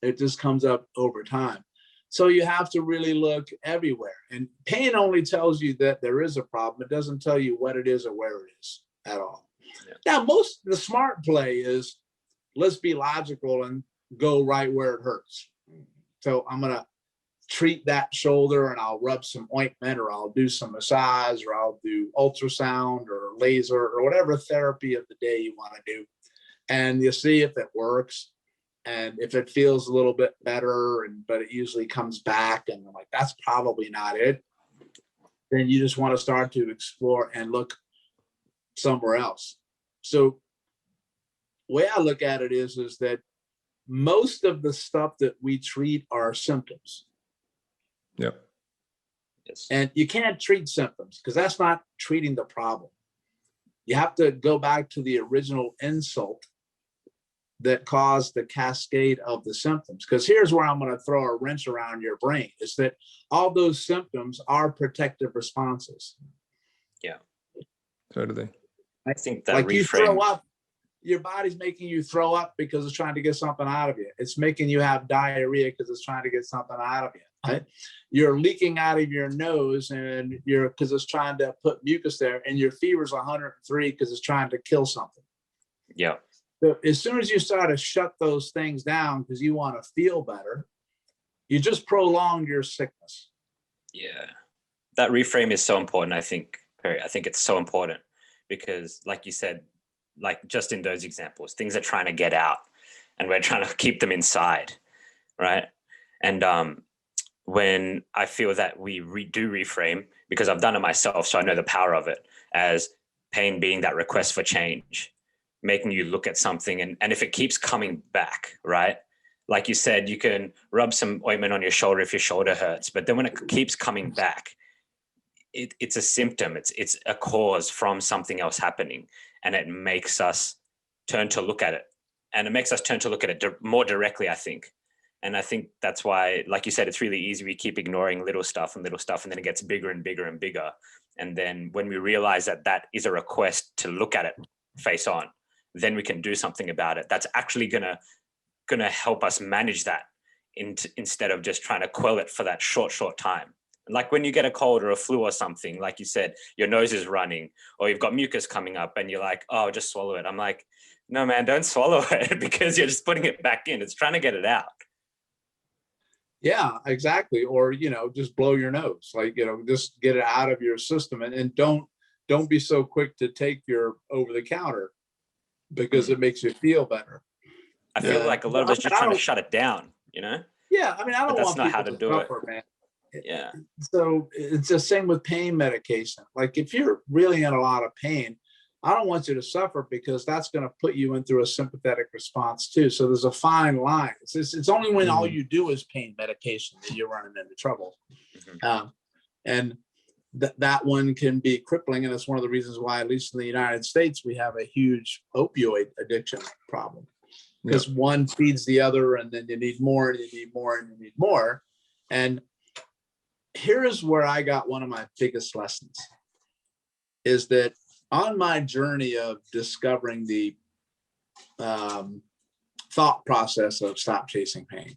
It just comes up over time. So you have to really look everywhere. And pain only tells you that there is a problem. It doesn't tell you what it is or where it is at all. Yeah. Now, the smart play is, let's be logical and go right where it hurts. So I'm going to treat that shoulder, and I'll rub some ointment, or I'll do some massage, or I'll do ultrasound or laser or whatever therapy of the day you want to do. And you see if it works. And if it feels a little bit better, but it usually comes back, and I'm like, that's probably not it, then you just want to start to explore and look somewhere else. So the way I look at it is that most of the stuff that we treat are symptoms. Yep. Yes. And you can't treat symptoms, because that's not treating the problem. You have to go back to the original insult that caused the cascade of the symptoms. Because here's where I'm going to throw a wrench around your brain, is that all those symptoms are protective responses. Yeah. Totally. I think that like reframe. You throw up, your body's making you throw up because it's trying to get something out of you. It's making you have diarrhea because it's trying to get something out of you. Right? You're leaking out of your nose, and because it's trying to put mucus there, and your fever's 103 because it's trying to kill something. Yeah. So as soon as you start to shut those things down because you want to feel better, you just prolong your sickness. Yeah. That reframe is so important, I think, Perry. I think it's so important because, like you said, like just in those examples, things are trying to get out and we're trying to keep them inside, right? And when I feel that we do reframe, because I've done it myself, so I know the power of it, as pain being that request for change, making you look at something, and if it keeps coming back, right? Like you said, you can rub some ointment on your shoulder if your shoulder hurts, but then when it keeps coming back, it's a symptom, it's a cause from something else happening, and it makes us turn to look at it, and it makes us turn to look at it more directly, I think. And I think that's why, like you said, it's really easy. We keep ignoring little stuff, and then it gets bigger and bigger and bigger. And then when we realize that that is a request to look at it face on, then we can do something about it. That's actually gonna help us manage that instead of just trying to quell it for that short time. Like when you get a cold or a flu or something, like you said, your nose is running or you've got mucus coming up and you're like, oh, just swallow it. I'm like, no, man, don't swallow it because you're just putting it back in. It's trying to get it out. Yeah, exactly. Or, just blow your nose, like, just get it out of your system, and don't be so quick to take your over the counter because it makes you feel better. I feel like a lot of us just trying to shut it down, Yeah, I but don't that's want not people how to to do it. suffer, man. Yeah. So it's the same with pain medication. Like, if you're really in a lot of pain, I don't want you to suffer, because that's going to put you in through a sympathetic response too. So there's a fine line. It's only when all you do is pain medication that you're running into trouble. And that one can be crippling. And it's one of the reasons why, at least in the United States, we have a huge opioid addiction problem, because one feeds the other, and then you need more, and you need more, and you need more. And here's where I got one of my biggest lessons, is that on my journey of discovering the thought process of stop chasing pain,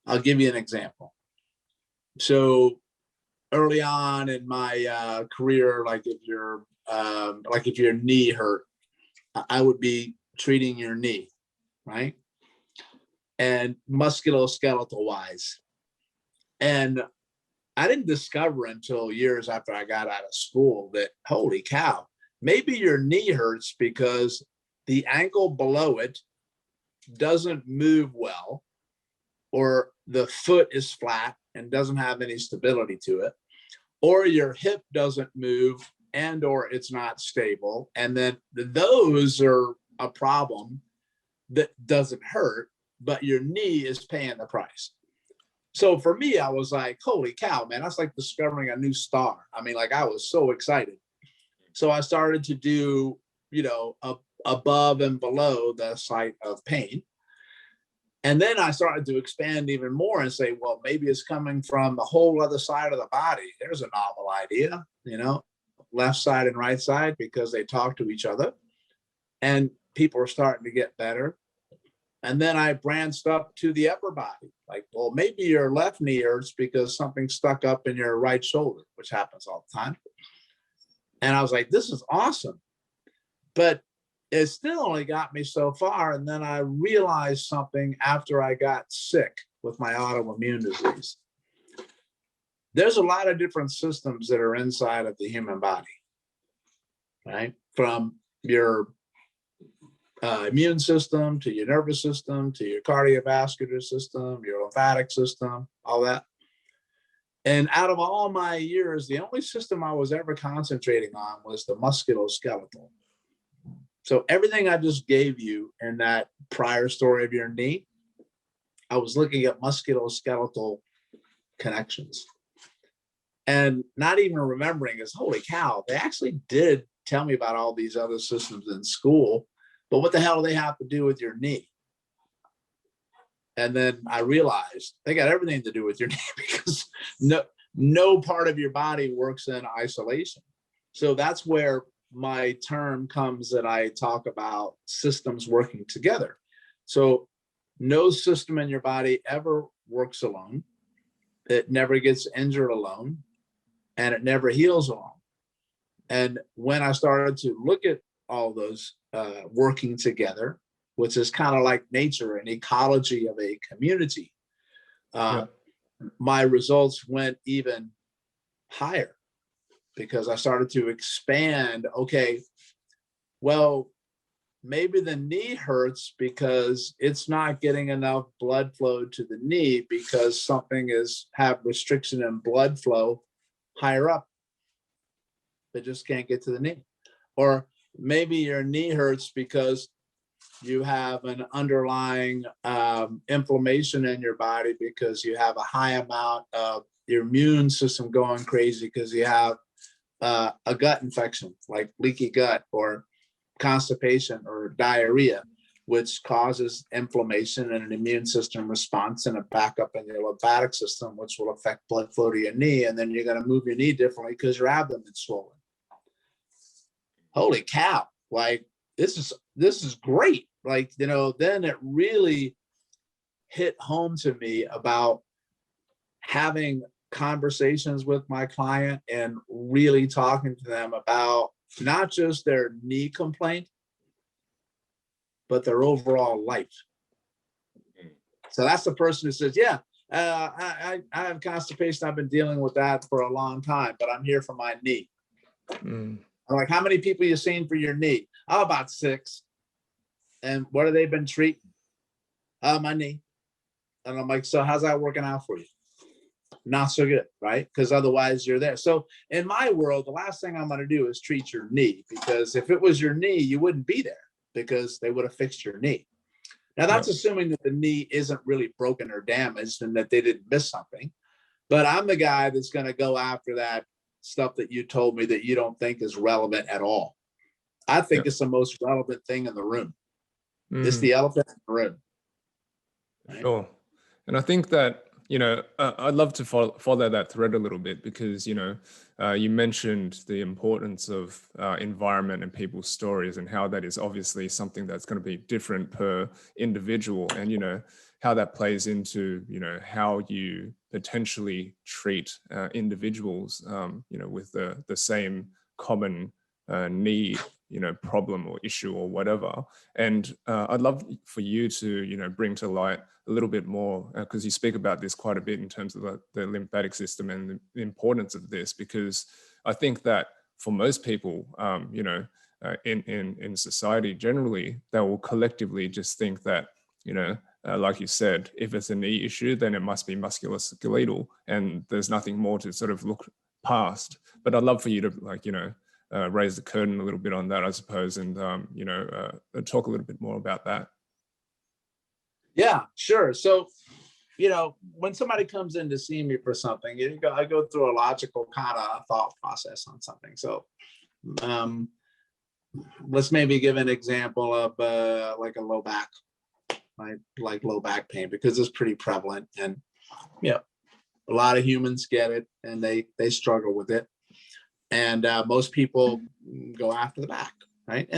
I'll give you an example. So early on in my career, like if your knee hurt, I would be treating your knee, right? And musculoskeletal wise. And I didn't discover until years after I got out of school that, holy cow, maybe your knee hurts because the ankle below it doesn't move well, or the foot is flat and doesn't have any stability to it, or your hip doesn't move, and or it's not stable. And then those are a problem that doesn't hurt, but your knee is paying the price. So for me, I was like, holy cow, man, that's like discovering a new star. I mean, like, I was so excited. So I started to do, above and below the site of pain. And then I started to expand even more and say, well, maybe it's coming from the whole other side of the body. There's a novel idea, left side and right side, because they talk to each other, and people are starting to get better. And then I branched up to the upper body. Like, well, maybe your left knee hurts because something stuck up in your right shoulder, which happens all the time. And I was like, this is awesome. But it still only got me so far. And then I realized something after I got sick with my autoimmune disease. There's a lot of different systems that are inside of the human body, right? From your immune system, to your nervous system, to your cardiovascular system, your lymphatic system, all that. And out of all my years, the only system I was ever concentrating on was the musculoskeletal. So everything I just gave you in that prior story of your knee, I was looking at musculoskeletal connections, and not even remembering is, holy cow, they actually did tell me about all these other systems in school, but what the hell do they have to do with your knee? And then I realized they got everything to do with your knee, because no part of your body works in isolation. So that's where my term comes, that I talk about systems working together. So no system in your body ever works alone. It never gets injured alone, and it never heals alone. And when I started to look at all those working together, which is kind of like nature and ecology of a community, my results went even higher, because I started to expand. Okay, well, maybe the knee hurts because it's not getting enough blood flow to the knee, because something have restriction in blood flow higher up. They just can't get to the knee. Or maybe your knee hurts because you have an underlying inflammation in your body, because you have a high amount of your immune system going crazy, because you have a gut infection like leaky gut or constipation or diarrhea, which causes inflammation and an immune system response and a backup in your lymphatic system, which will affect blood flow to your knee. And then you're going to move your knee differently because your abdomen's swollen. Holy cow. Like, this is great. Like, then it really hit home to me about having conversations with my client and really talking to them about not just their knee complaint, but their overall life. So that's the person who says, yeah, I have constipation. I've been dealing with that for a long time, but I'm here for my knee. Mm. I'm like, how many people you seen for your knee? Oh, about 6. And what have they been treating? My knee. And I'm like, so how's that working out for you? Not so good, right? Because otherwise you're there. So in my world, the last thing I'm going to do is treat your knee, because if it was your knee, you wouldn't be there, because they would have fixed your knee. Now that's assuming that the knee isn't really broken or damaged and that they didn't miss something. But I'm the guy that's going to go after that stuff that you told me that you don't think is relevant at all. I think it's the most relevant thing in the room. It's the elephant in the room. Right? Sure. And I think that, I'd love to follow that thread a little bit, because, you mentioned the importance of environment and people's stories, and how that is obviously something that's going to be different per individual, and, how that plays into, how you potentially treat individuals, with the same common need, problem or issue or whatever. And I'd love for you to, bring to light a little bit more, because you speak about this quite a bit in terms of the lymphatic system and the importance of this, because I think that for most people, in society generally, they will collectively just think that, like you said, if it's a knee issue, then it must be musculoskeletal, and there's nothing more to sort of look past. But I'd love for you to raise the curtain a little bit on that, I suppose, and talk a little bit more about that. Yeah, sure. So, when somebody comes in to see me for something, I go through a logical kind of thought process on something. So, let's maybe give an example of like a low back, right? Like low back pain, because it's pretty prevalent, and a lot of humans get it, and they struggle with it. And most people go after the back, right?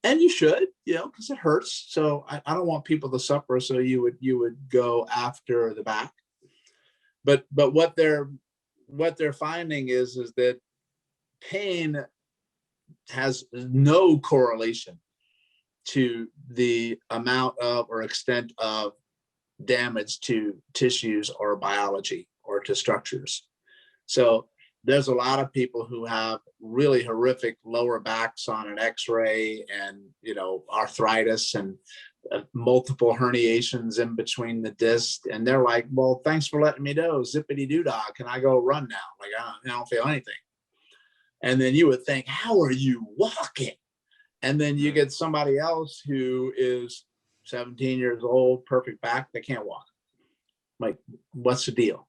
And you should, because it hurts. So I don't want people to suffer. So you would go after the back. But what they're finding is that pain has no correlation to the amount of or extent of damage to tissues or biology or to structures. So there's a lot of people who have really horrific lower backs on an x-ray, and, arthritis and multiple herniations in between the discs. And they're like, well, thanks for letting me know, zippity doo dah. Can I go run now? Like, I don't feel anything. And then you would think, how are you walking? And then you get somebody else who is 17 years old, perfect back, they can't walk. Like, what's the deal?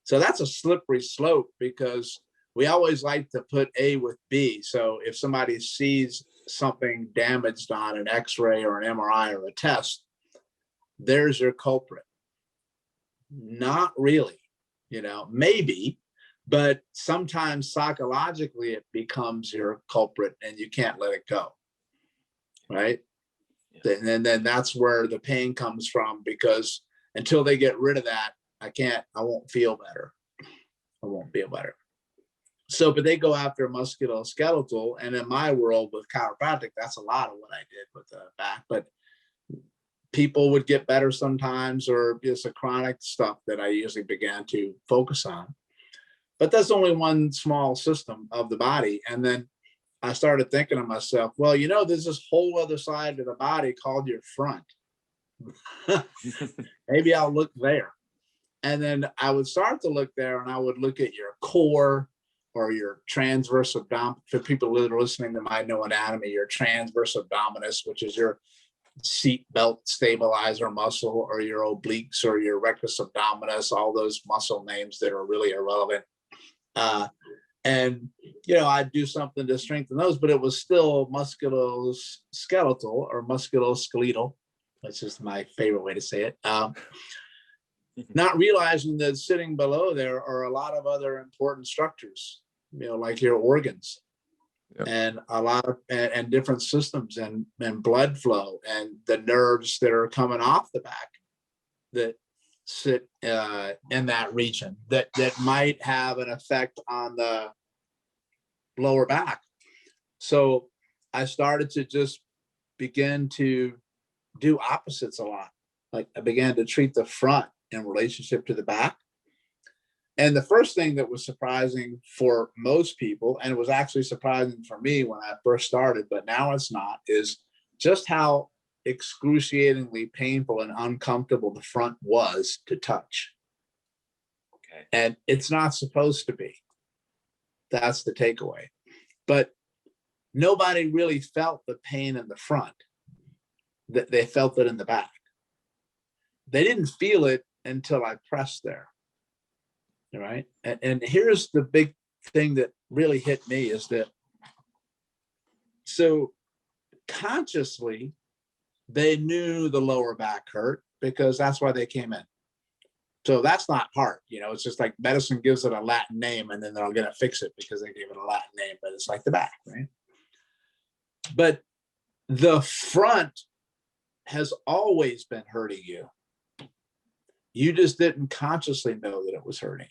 So that's a slippery slope, because we always like to put A with B. So if somebody sees something damaged on an x-ray or an MRI or a test, there's your culprit. Not really, maybe, but sometimes psychologically it becomes your culprit and you can't let it go, right? Yeah. And then that's where the pain comes from, because until they get rid of that, I won't feel better. I won't feel better. So, but they go after musculoskeletal. And in my world with chiropractic, that's a lot of what I did with the back. But people would get better sometimes, or just a chronic stuff that I usually began to focus on. But that's only one small system of the body. And then I started thinking to myself, well, there's this whole other side of the body called your front. Maybe I'll look there. And then I would start to look there, and I would look at your core or your transverse abdominis. For people that are listening that might know anatomy, your transverse abdominis, which is your seat belt stabilizer muscle, or your obliques or your rectus abdominis, all those muscle names that are really irrelevant. And, I'd do something to strengthen those, but it was still musculoskeletal or musculoskeletal, which is my favorite way to say it. Not realizing that sitting below there are a lot of other important structures, like your organs. Yep. And a lot of and different systems and blood flow, and the nerves that are coming off the back that sit in that region that might have an effect on the lower back. So I started to just begin to do opposites a lot. Like, I began to treat the front in relationship to the back. And the first thing that was surprising for most people, and it was actually surprising for me when I first started, but now it's not, is just how excruciatingly painful and uncomfortable the front was to touch. Okay. And it's not supposed to be. That's the takeaway. But nobody really felt the pain in the front. They felt it in the back. They didn't feel it until I pressed there. All right. And here's the big thing that really hit me is that, so consciously, they knew the lower back hurt because that's why they came in. So that's not hard. You know, it's just like medicine gives it a Latin name and then they're going to fix it because they gave it a Latin name, but it's like the back, right? But the front has always been hurting you. You just didn't consciously know that it was hurting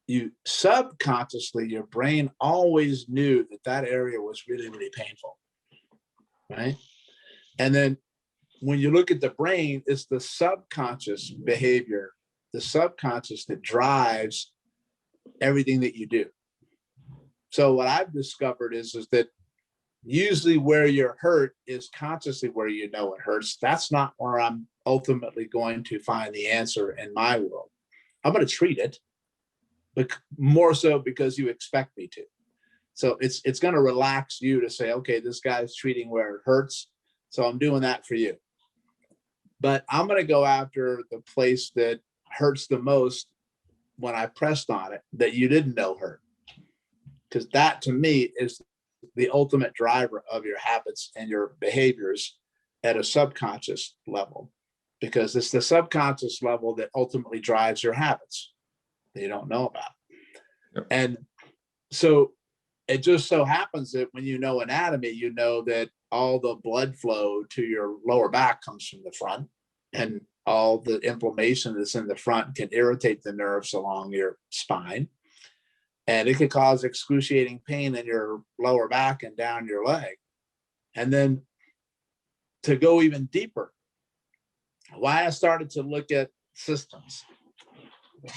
you. You subconsciously, your brain always knew that that area was really, really painful, right? And then when you look at the brain, it's the subconscious behavior, the subconscious that drives everything that you do. So what I've discovered is that usually where you're hurt is consciously where you know it hurts. That's not where I'm ultimately going to find the answer in my world. I'm going to treat it, but more so because you expect me to. So it's going to relax you to say, okay, this guy's treating where it hurts, so I'm doing that for you. But I'm going to go after the place that hurts the most when I pressed on it that you didn't know hurt. Because that to me is the ultimate driver of your habits and your behaviors at a subconscious level, because it's the subconscious level that ultimately drives your habits that you don't know about. Yep. And so it just so happens that when you know anatomy, you know that all the blood flow to your lower back comes from the front, and all the inflammation that's in the front can irritate the nerves along your spine. And it could cause excruciating pain in your lower back and down your leg. And then to go even deeper, why I started to look at systems.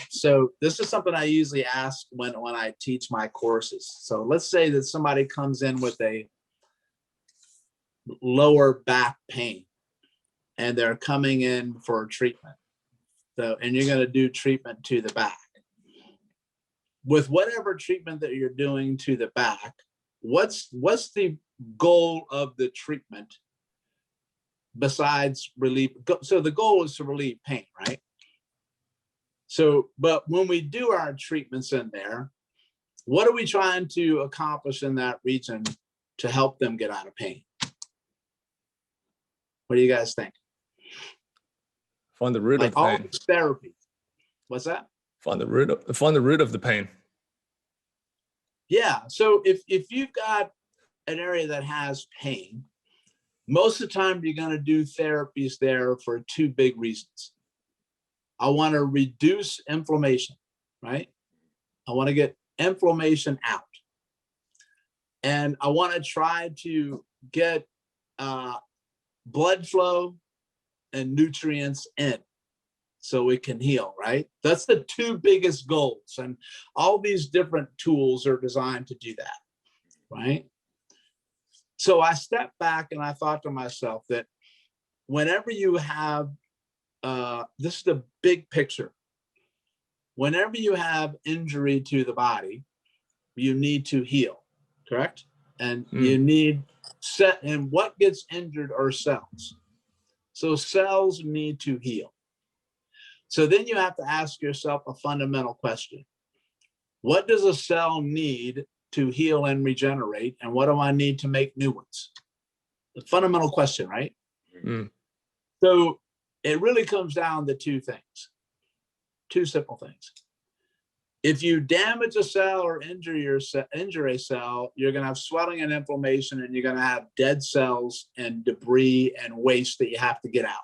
So this is something I usually ask when I teach my courses. So let's say that somebody comes in with a lower back pain and they're coming in for treatment. So, and you're going to do treatment to the back. With whatever treatment that you're doing to the back, what's the goal of the treatment besides relieve? So the goal is to relieve pain, right? So, but when we do our treatments in there, what are we trying to accomplish in that region to help them get out of pain? What do you guys think? Find the root Like of the all pain. this therapy. What's that? Find the root of the pain. Yeah. So if you've got an area that has pain, most of the time you're going to do therapies there for two big reasons. I want to reduce inflammation, right? I want to get inflammation out. And I want to try to get blood flow and nutrients in so it can heal, right? That's the two biggest goals. And all these different tools are designed to do that, right? So I stepped back and I thought to myself that whenever you have, this is the big picture. Whenever you have injury to the body, you need to heal, correct? And you need and what gets injured are cells. So cells need to heal. So then you have to ask yourself a fundamental question. What does a cell need to heal and regenerate? And what do I need to make new ones? The fundamental question, right? Mm. So it really comes down to two things, two simple things. If you damage a cell or injure a cell, you're going to have swelling and inflammation, and you're going to have dead cells and debris and waste that you have to get out.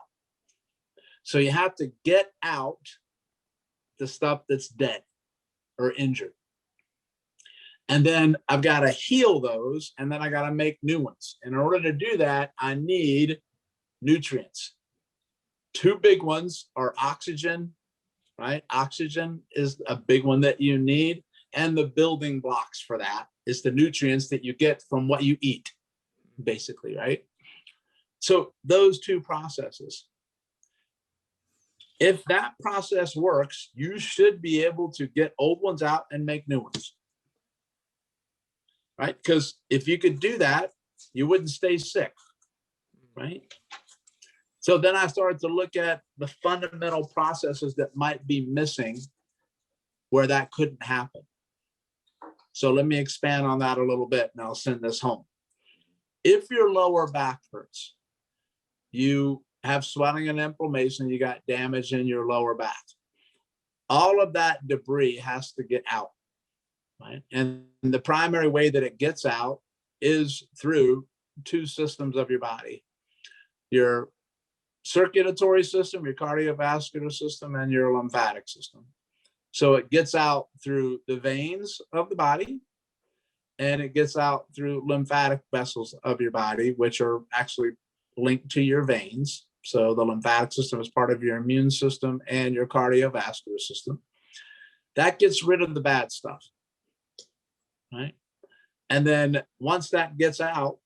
So you have to get out the stuff that's dead or injured. And then I've got to heal those, and then I got to make new ones. In order to do that, I need nutrients. Two big ones are oxygen, right? Oxygen is a big one that you need. And the building blocks for that is the nutrients that you get from what you eat, basically, right? So those two processes. If that process works, you should be able to get old ones out and make new ones, right? Because if you could do that, you wouldn't stay sick, right? So then I started to look at the fundamental processes that might be missing where that couldn't happen. So let me expand on that a little bit and I'll send this home. If your lower back hurts, you have swelling and inflammation, you got damage in your lower back, all of that debris has to get out, right? And the primary way that it gets out is through two systems of your body: your circulatory system, your cardiovascular system, and your lymphatic system. So it gets out through the veins of the body, and it gets out through lymphatic vessels of your body, which are actually linked to your veins. So the lymphatic system is part of your immune system and your cardiovascular system. That gets rid of the bad stuff, right? And then once that gets out,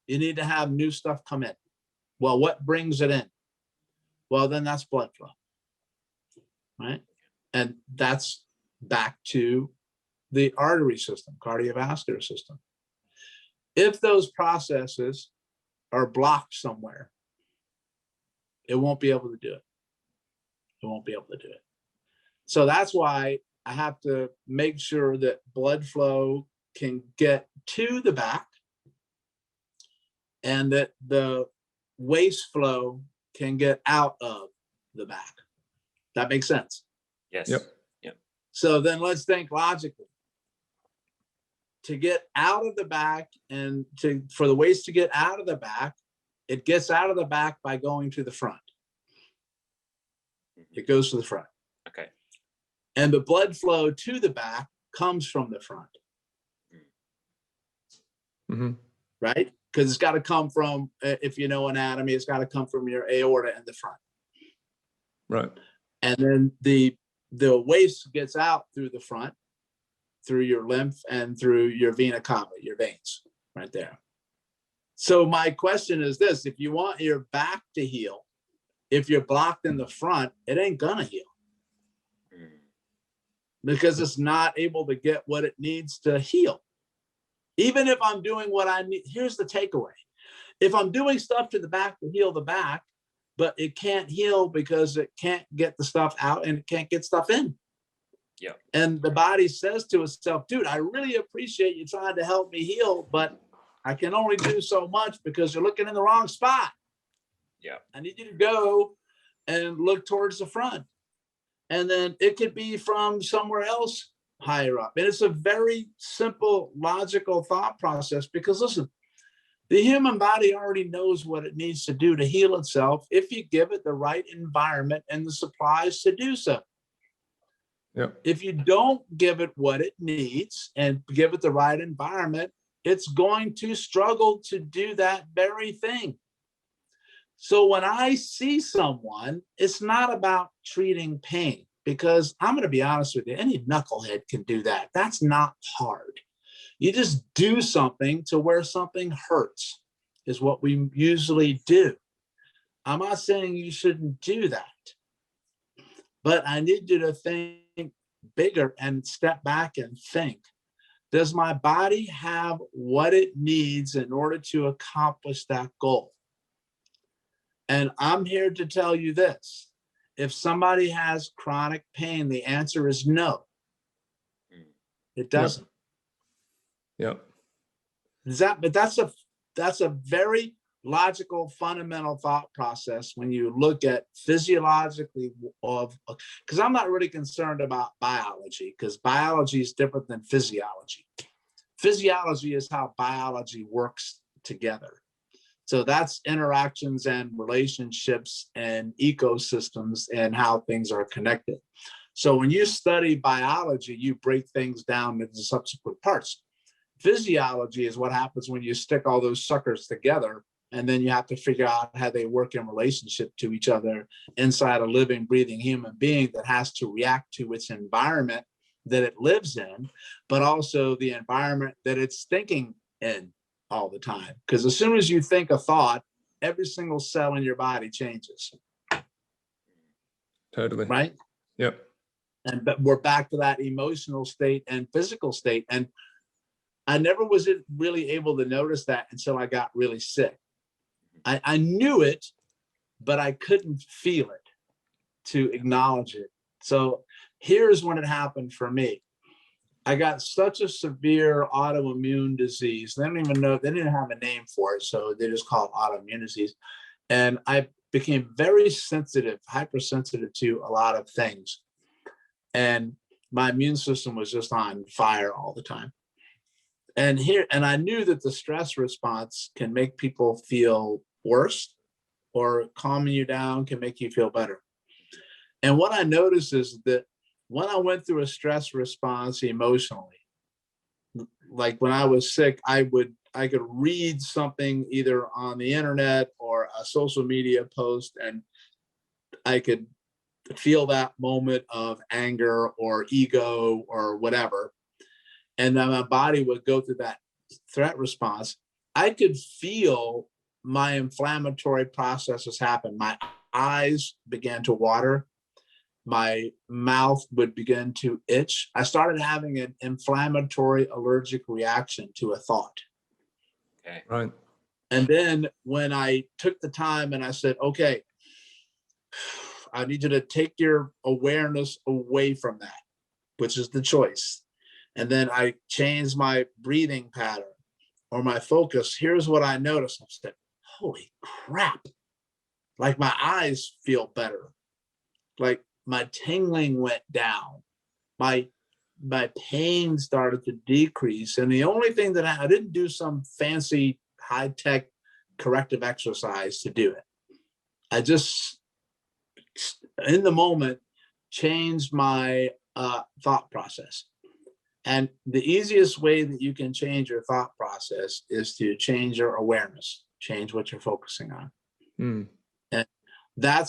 you need to have new stuff come in. Well, what brings it in? Well, then that's blood flow, right? And that's back to the artery system, cardiovascular system. If those processes are blocked somewhere, it won't be able to do it. It won't be able to do it. So that's why I have to make sure that blood flow can get to the back and that the waste flow can get out of the back. That makes sense? Yes. Yep. Yep. So then let's think logically. To get out of the back and for the waste to get out of the back, it gets out of the back by going to the front. It goes to the front. Okay. And the blood flow to the back comes from the front. Mm-hmm. Right? Because it's got to come from, if you know anatomy, it's got to come from your aorta in the front. Right. And then the waste gets out through the front, through your lymph and through your vena cava, your veins, right there. So my question is this: if you want your back to heal, if you're blocked in the front, it ain't gonna heal because it's not able to get what it needs to heal. Even if I'm doing what I need, here's the takeaway. If I'm doing stuff to the back to heal the back, but it can't heal because it can't get the stuff out and it can't get stuff in. Yeah. And the body says to itself, dude, I really appreciate you trying to help me heal, but I can only do so much because you're looking in the wrong spot. Yeah. I need you to go and look towards the front. And then it could be from somewhere else higher up. And it's a very simple, logical thought process because listen, the human body already knows what it needs to do to heal itself if you give it the right environment and the supplies to do so. Yep. If you don't give it what it needs and give it the right environment, it's going to struggle to do that very thing. So when I see someone, it's not about treating pain because I'm going to be honest with you, any knucklehead can do that. That's not hard. You just do something to where something hurts is what we usually do. I'm not saying you shouldn't do that, but I need you to think bigger and step back and think, does my body have what it needs in order to accomplish that goal? And I'm here to tell you this. If somebody has chronic pain, the answer is no. It doesn't. Yep. But that's a very logical, fundamental thought process when you look at physiologically because I'm not really concerned about biology because biology is different than physiology. Physiology is how biology works together. So that's interactions and relationships and ecosystems and how things are connected. So when you study biology, you break things down into subsequent parts. Physiology is what happens when you stick all those suckers together And then you have to figure out how they work in relationship to each other inside a living, breathing human being that has to react to its environment that it lives in, but also the environment that it's thinking in all the time. Because as soon as you think a thought, every single cell in your body changes. Totally. Right? Yep. And but we're back to that emotional state and physical state. And I never was really able to notice that until I got really sick. I knew it, but I couldn't feel it to acknowledge it. So here's when it happened for me. I got such a severe autoimmune disease. They don't even know, they didn't have a name for it. So they just call it autoimmune disease. And I became very sensitive, hypersensitive to a lot of things. And my immune system was just on fire all the time. And I knew that the stress response can make people feel worse, or calming you down can make you feel better. And what I noticed is that when I went through a stress response emotionally, like when I was sick, I could read something either on the internet or a social media post, and I could feel that moment of anger or ego or whatever. And then my body would go through that threat response. I could feel my inflammatory processes happen. My eyes began to water. My mouth would begin to itch. I started having an inflammatory allergic reaction to a thought. Okay. Right. And then when I took the time and I said, okay, I need you to take your awareness away from that, which is the choice. And then I changed my breathing pattern or my focus. Here's what I noticed. I said, holy crap. Like my eyes feel better. Like my tingling went down. My pain started to decrease. And the only thing that I didn't do some fancy high-tech corrective exercise to do it. I just, in the moment, changed my thought process. And the easiest way that you can change your thought process is to change your awareness, change what you're focusing on. Mm. And that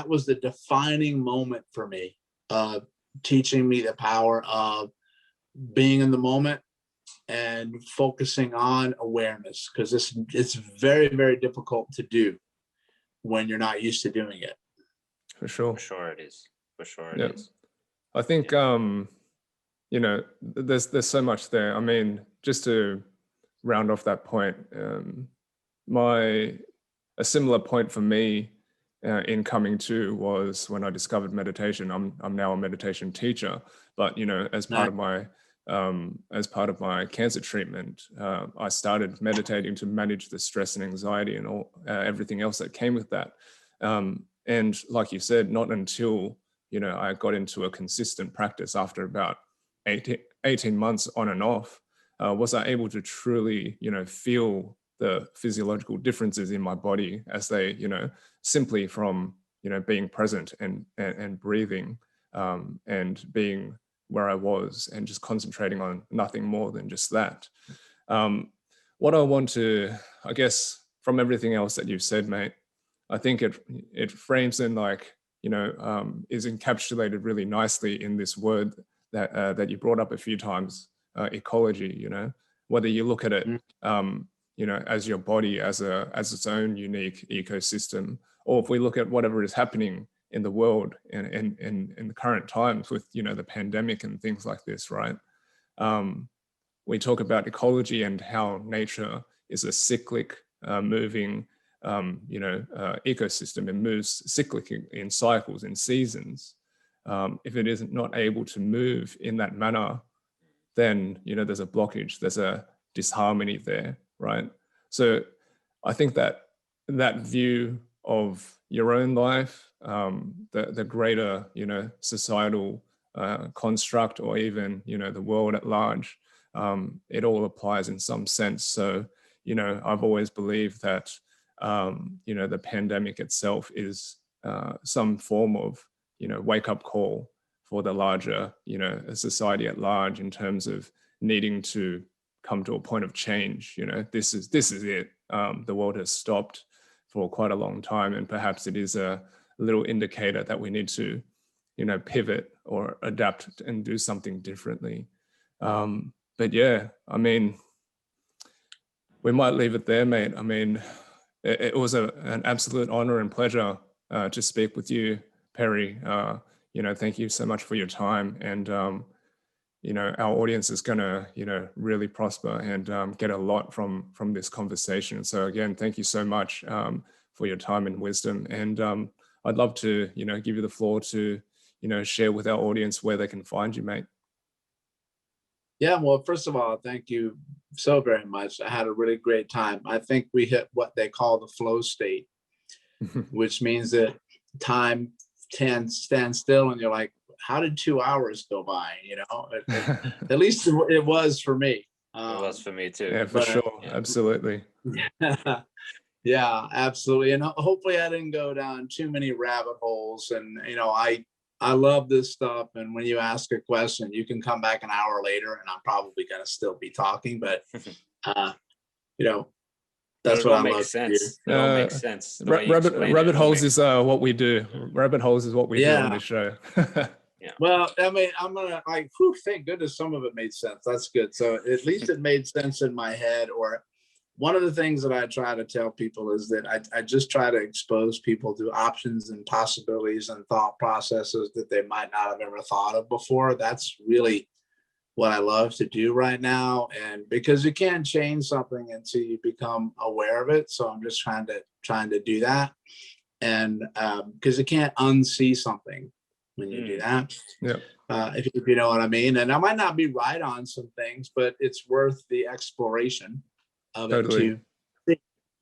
was the defining moment for me, teaching me the power of being in the moment and focusing on awareness, because it's very, very difficult to do when you're not used to doing it. For sure. For sure it is. For sure it Yeah. is. I think, you know, there's so much there. I mean, just to round off that point, a similar point for me in coming to was when I discovered meditation. I'm now a meditation teacher, but you know, as part of my cancer treatment, I started meditating to manage the stress and anxiety and all everything else that came with that. And like you said, not until I got into a consistent practice after about 18 months on and off, was I able to truly, feel the physiological differences in my body as they, simply from, being present and breathing and being where I was and just concentrating on nothing more than just that. What I want to, I guess, from everything else that you've said, mate, I think it frames in like, is encapsulated really nicely in this word that you brought up a few times, ecology. Whether you look at it, as your body as its own unique ecosystem, or if we look at whatever is happening in the world and in the current times with the pandemic and things like this, right? We talk about ecology and how nature is a cyclic, moving ecosystem. It moves cyclically in cycles, in seasons. If it isn't not able to move in that manner, then there's a blockage, there's a disharmony there, right? So I think that view of your own life, the greater societal construct, or even the world at large, it all applies in some sense. So I've always believed that the pandemic itself is some form of wake-up call for the larger society at large, in terms of needing to come to a point of change. This is it. The world has stopped for quite a long time, and perhaps it is a little indicator that we need to, pivot or adapt and do something differently. But yeah, I mean, we might leave it there, mate. I mean, it was an absolute honor and pleasure to speak with you, Perry. Thank you so much for your time, and our audience is going to, really prosper and get a lot from this conversation. So again, thank you so much for your time and wisdom. And I'd love to, give you the floor to, share with our audience where they can find you, mate. Yeah, well, first of all, thank you so very much. I had a really great time. I think we hit what they call the flow state, which means that time stands still and you're like, how did 2 hours go by? At least it was for me. It was for me too. Yeah, for sure. Yeah. Absolutely. Yeah, absolutely. And hopefully I didn't go down too many rabbit holes. And, I love this stuff. And when you ask a question, you can come back an hour later and I'm probably going to still be talking, but, that's what I love. Sense. It all makes sense. Rabbit holes is what we do. Rabbit holes is what we do on this show. Yeah. Well, I mean, I'm gonna thank goodness some of it made sense. That's good. So at least it made sense in my head. Or one of the things that I try to tell people is that I just try to expose people to options and possibilities and thought processes that they might not have ever thought of before. That's really what I love to do right now. And because you can't change something until you become aware of it. So I'm just trying to do that. And because you can't unsee something when you do that. Yeah. If you know what I mean. And I might not be right on some things, but it's worth the exploration of it too,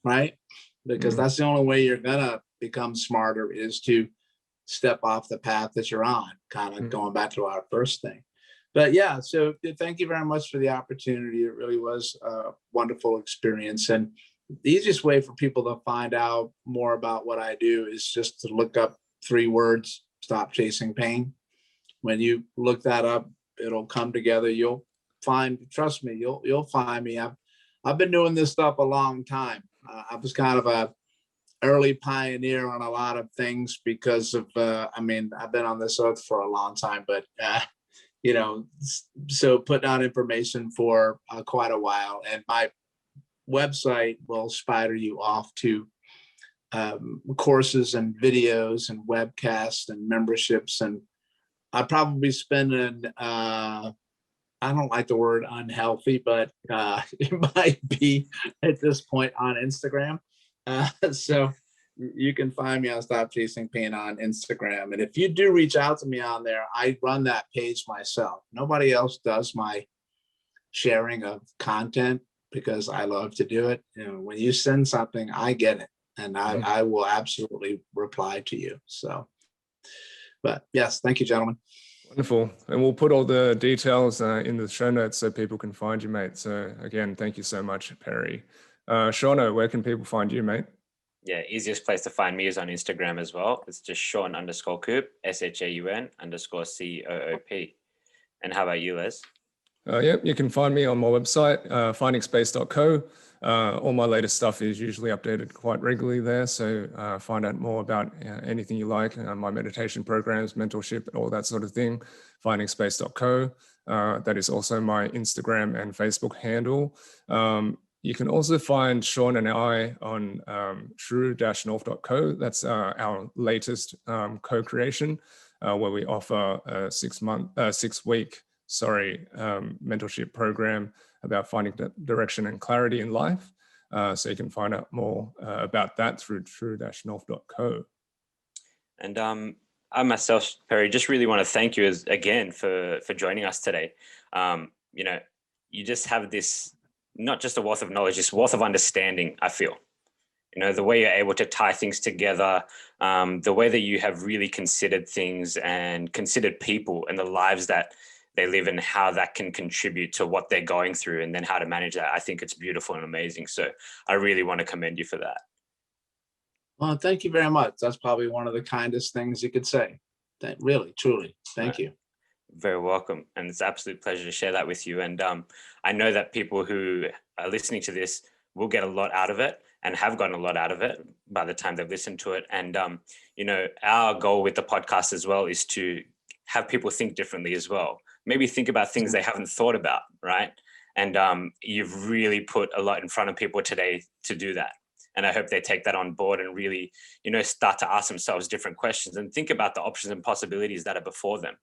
right? Because that's the only way you're gonna become smarter, is to step off the path that you're on, kind of going back to our first thing. But yeah, so thank you very much for the opportunity. It really was a wonderful experience. And the easiest way for people to find out more about what I do is just to look up 3 words: stop chasing pain. When you look that up, it'll come together. You'll find, trust me, you'll find me. I've been doing this stuff a long time. I was kind of a early pioneer on a lot of things because of, I've been on this earth for a long time, but, so put out information for quite a while. And my website will spider you off to courses and videos and webcasts and memberships. And I probably spend I don't like the word unhealthy, but it might be at this point on Instagram. So you can find me on Stop Chasing Pain on Instagram. And if you do reach out to me on there, I run that page myself. Nobody else does my sharing of content because I love to do it. When you send something, I get it. And I will absolutely reply to you. So, but yes, thank you, gentlemen. Wonderful. And we'll put all the details in the show notes so people can find you, mate. So again, thank you so much, Perry. Shaun, where can people find you, mate? Yeah, easiest place to find me is on Instagram as well. It's just Shaun_Coop, SHAUN_COOP. And how about you, Les? You can find me on my website, findingspace.co. All my latest stuff is usually updated quite regularly there. So find out more about anything you like, my meditation programs, mentorship, all that sort of thing, findingspace.co. That is also my Instagram and Facebook handle. You can also find Shaun and I on true-north.co. That's our latest co-creation, where we offer a 6-week mentorship program about finding direction and clarity in life. So you can find out more about that through true-north.co. And I myself, Perry, just really want to thank you again for joining us today. You just have this, not just a wealth of knowledge, just wealth of understanding, I feel. The way you're able to tie things together, the way that you have really considered things and considered people and the lives that they live and how that can contribute to what they're going through and then how to manage that. I think it's beautiful and amazing. So I really want to commend you for that. Well, thank you very much. That's probably one of the kindest things you could say. Really, truly. Thank you. Very welcome. And it's an absolute pleasure to share that with you. And I know that people who are listening to this will get a lot out of it and have gotten a lot out of it by the time they've listened to it. And, you know, our goal with the podcast as well is to have people think differently as well. Maybe think about things they haven't thought about, right? And you've really put a lot in front of people today to do that. And I hope they take that on board and really, you know, start to ask themselves different questions and think about the options and possibilities that are before them.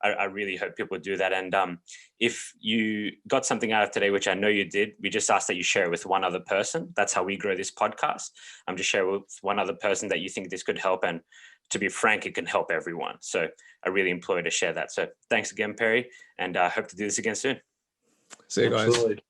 I really hope people do that. And if you got something out of today, which I know you did, we just ask that you share it with one other person. That's how we grow this podcast. Just share with one other person that you think this could help. And to be frank, it can help everyone. So I really implore you to share that. So thanks again, Perry. And I hope to do this again soon. See you guys. Absolutely.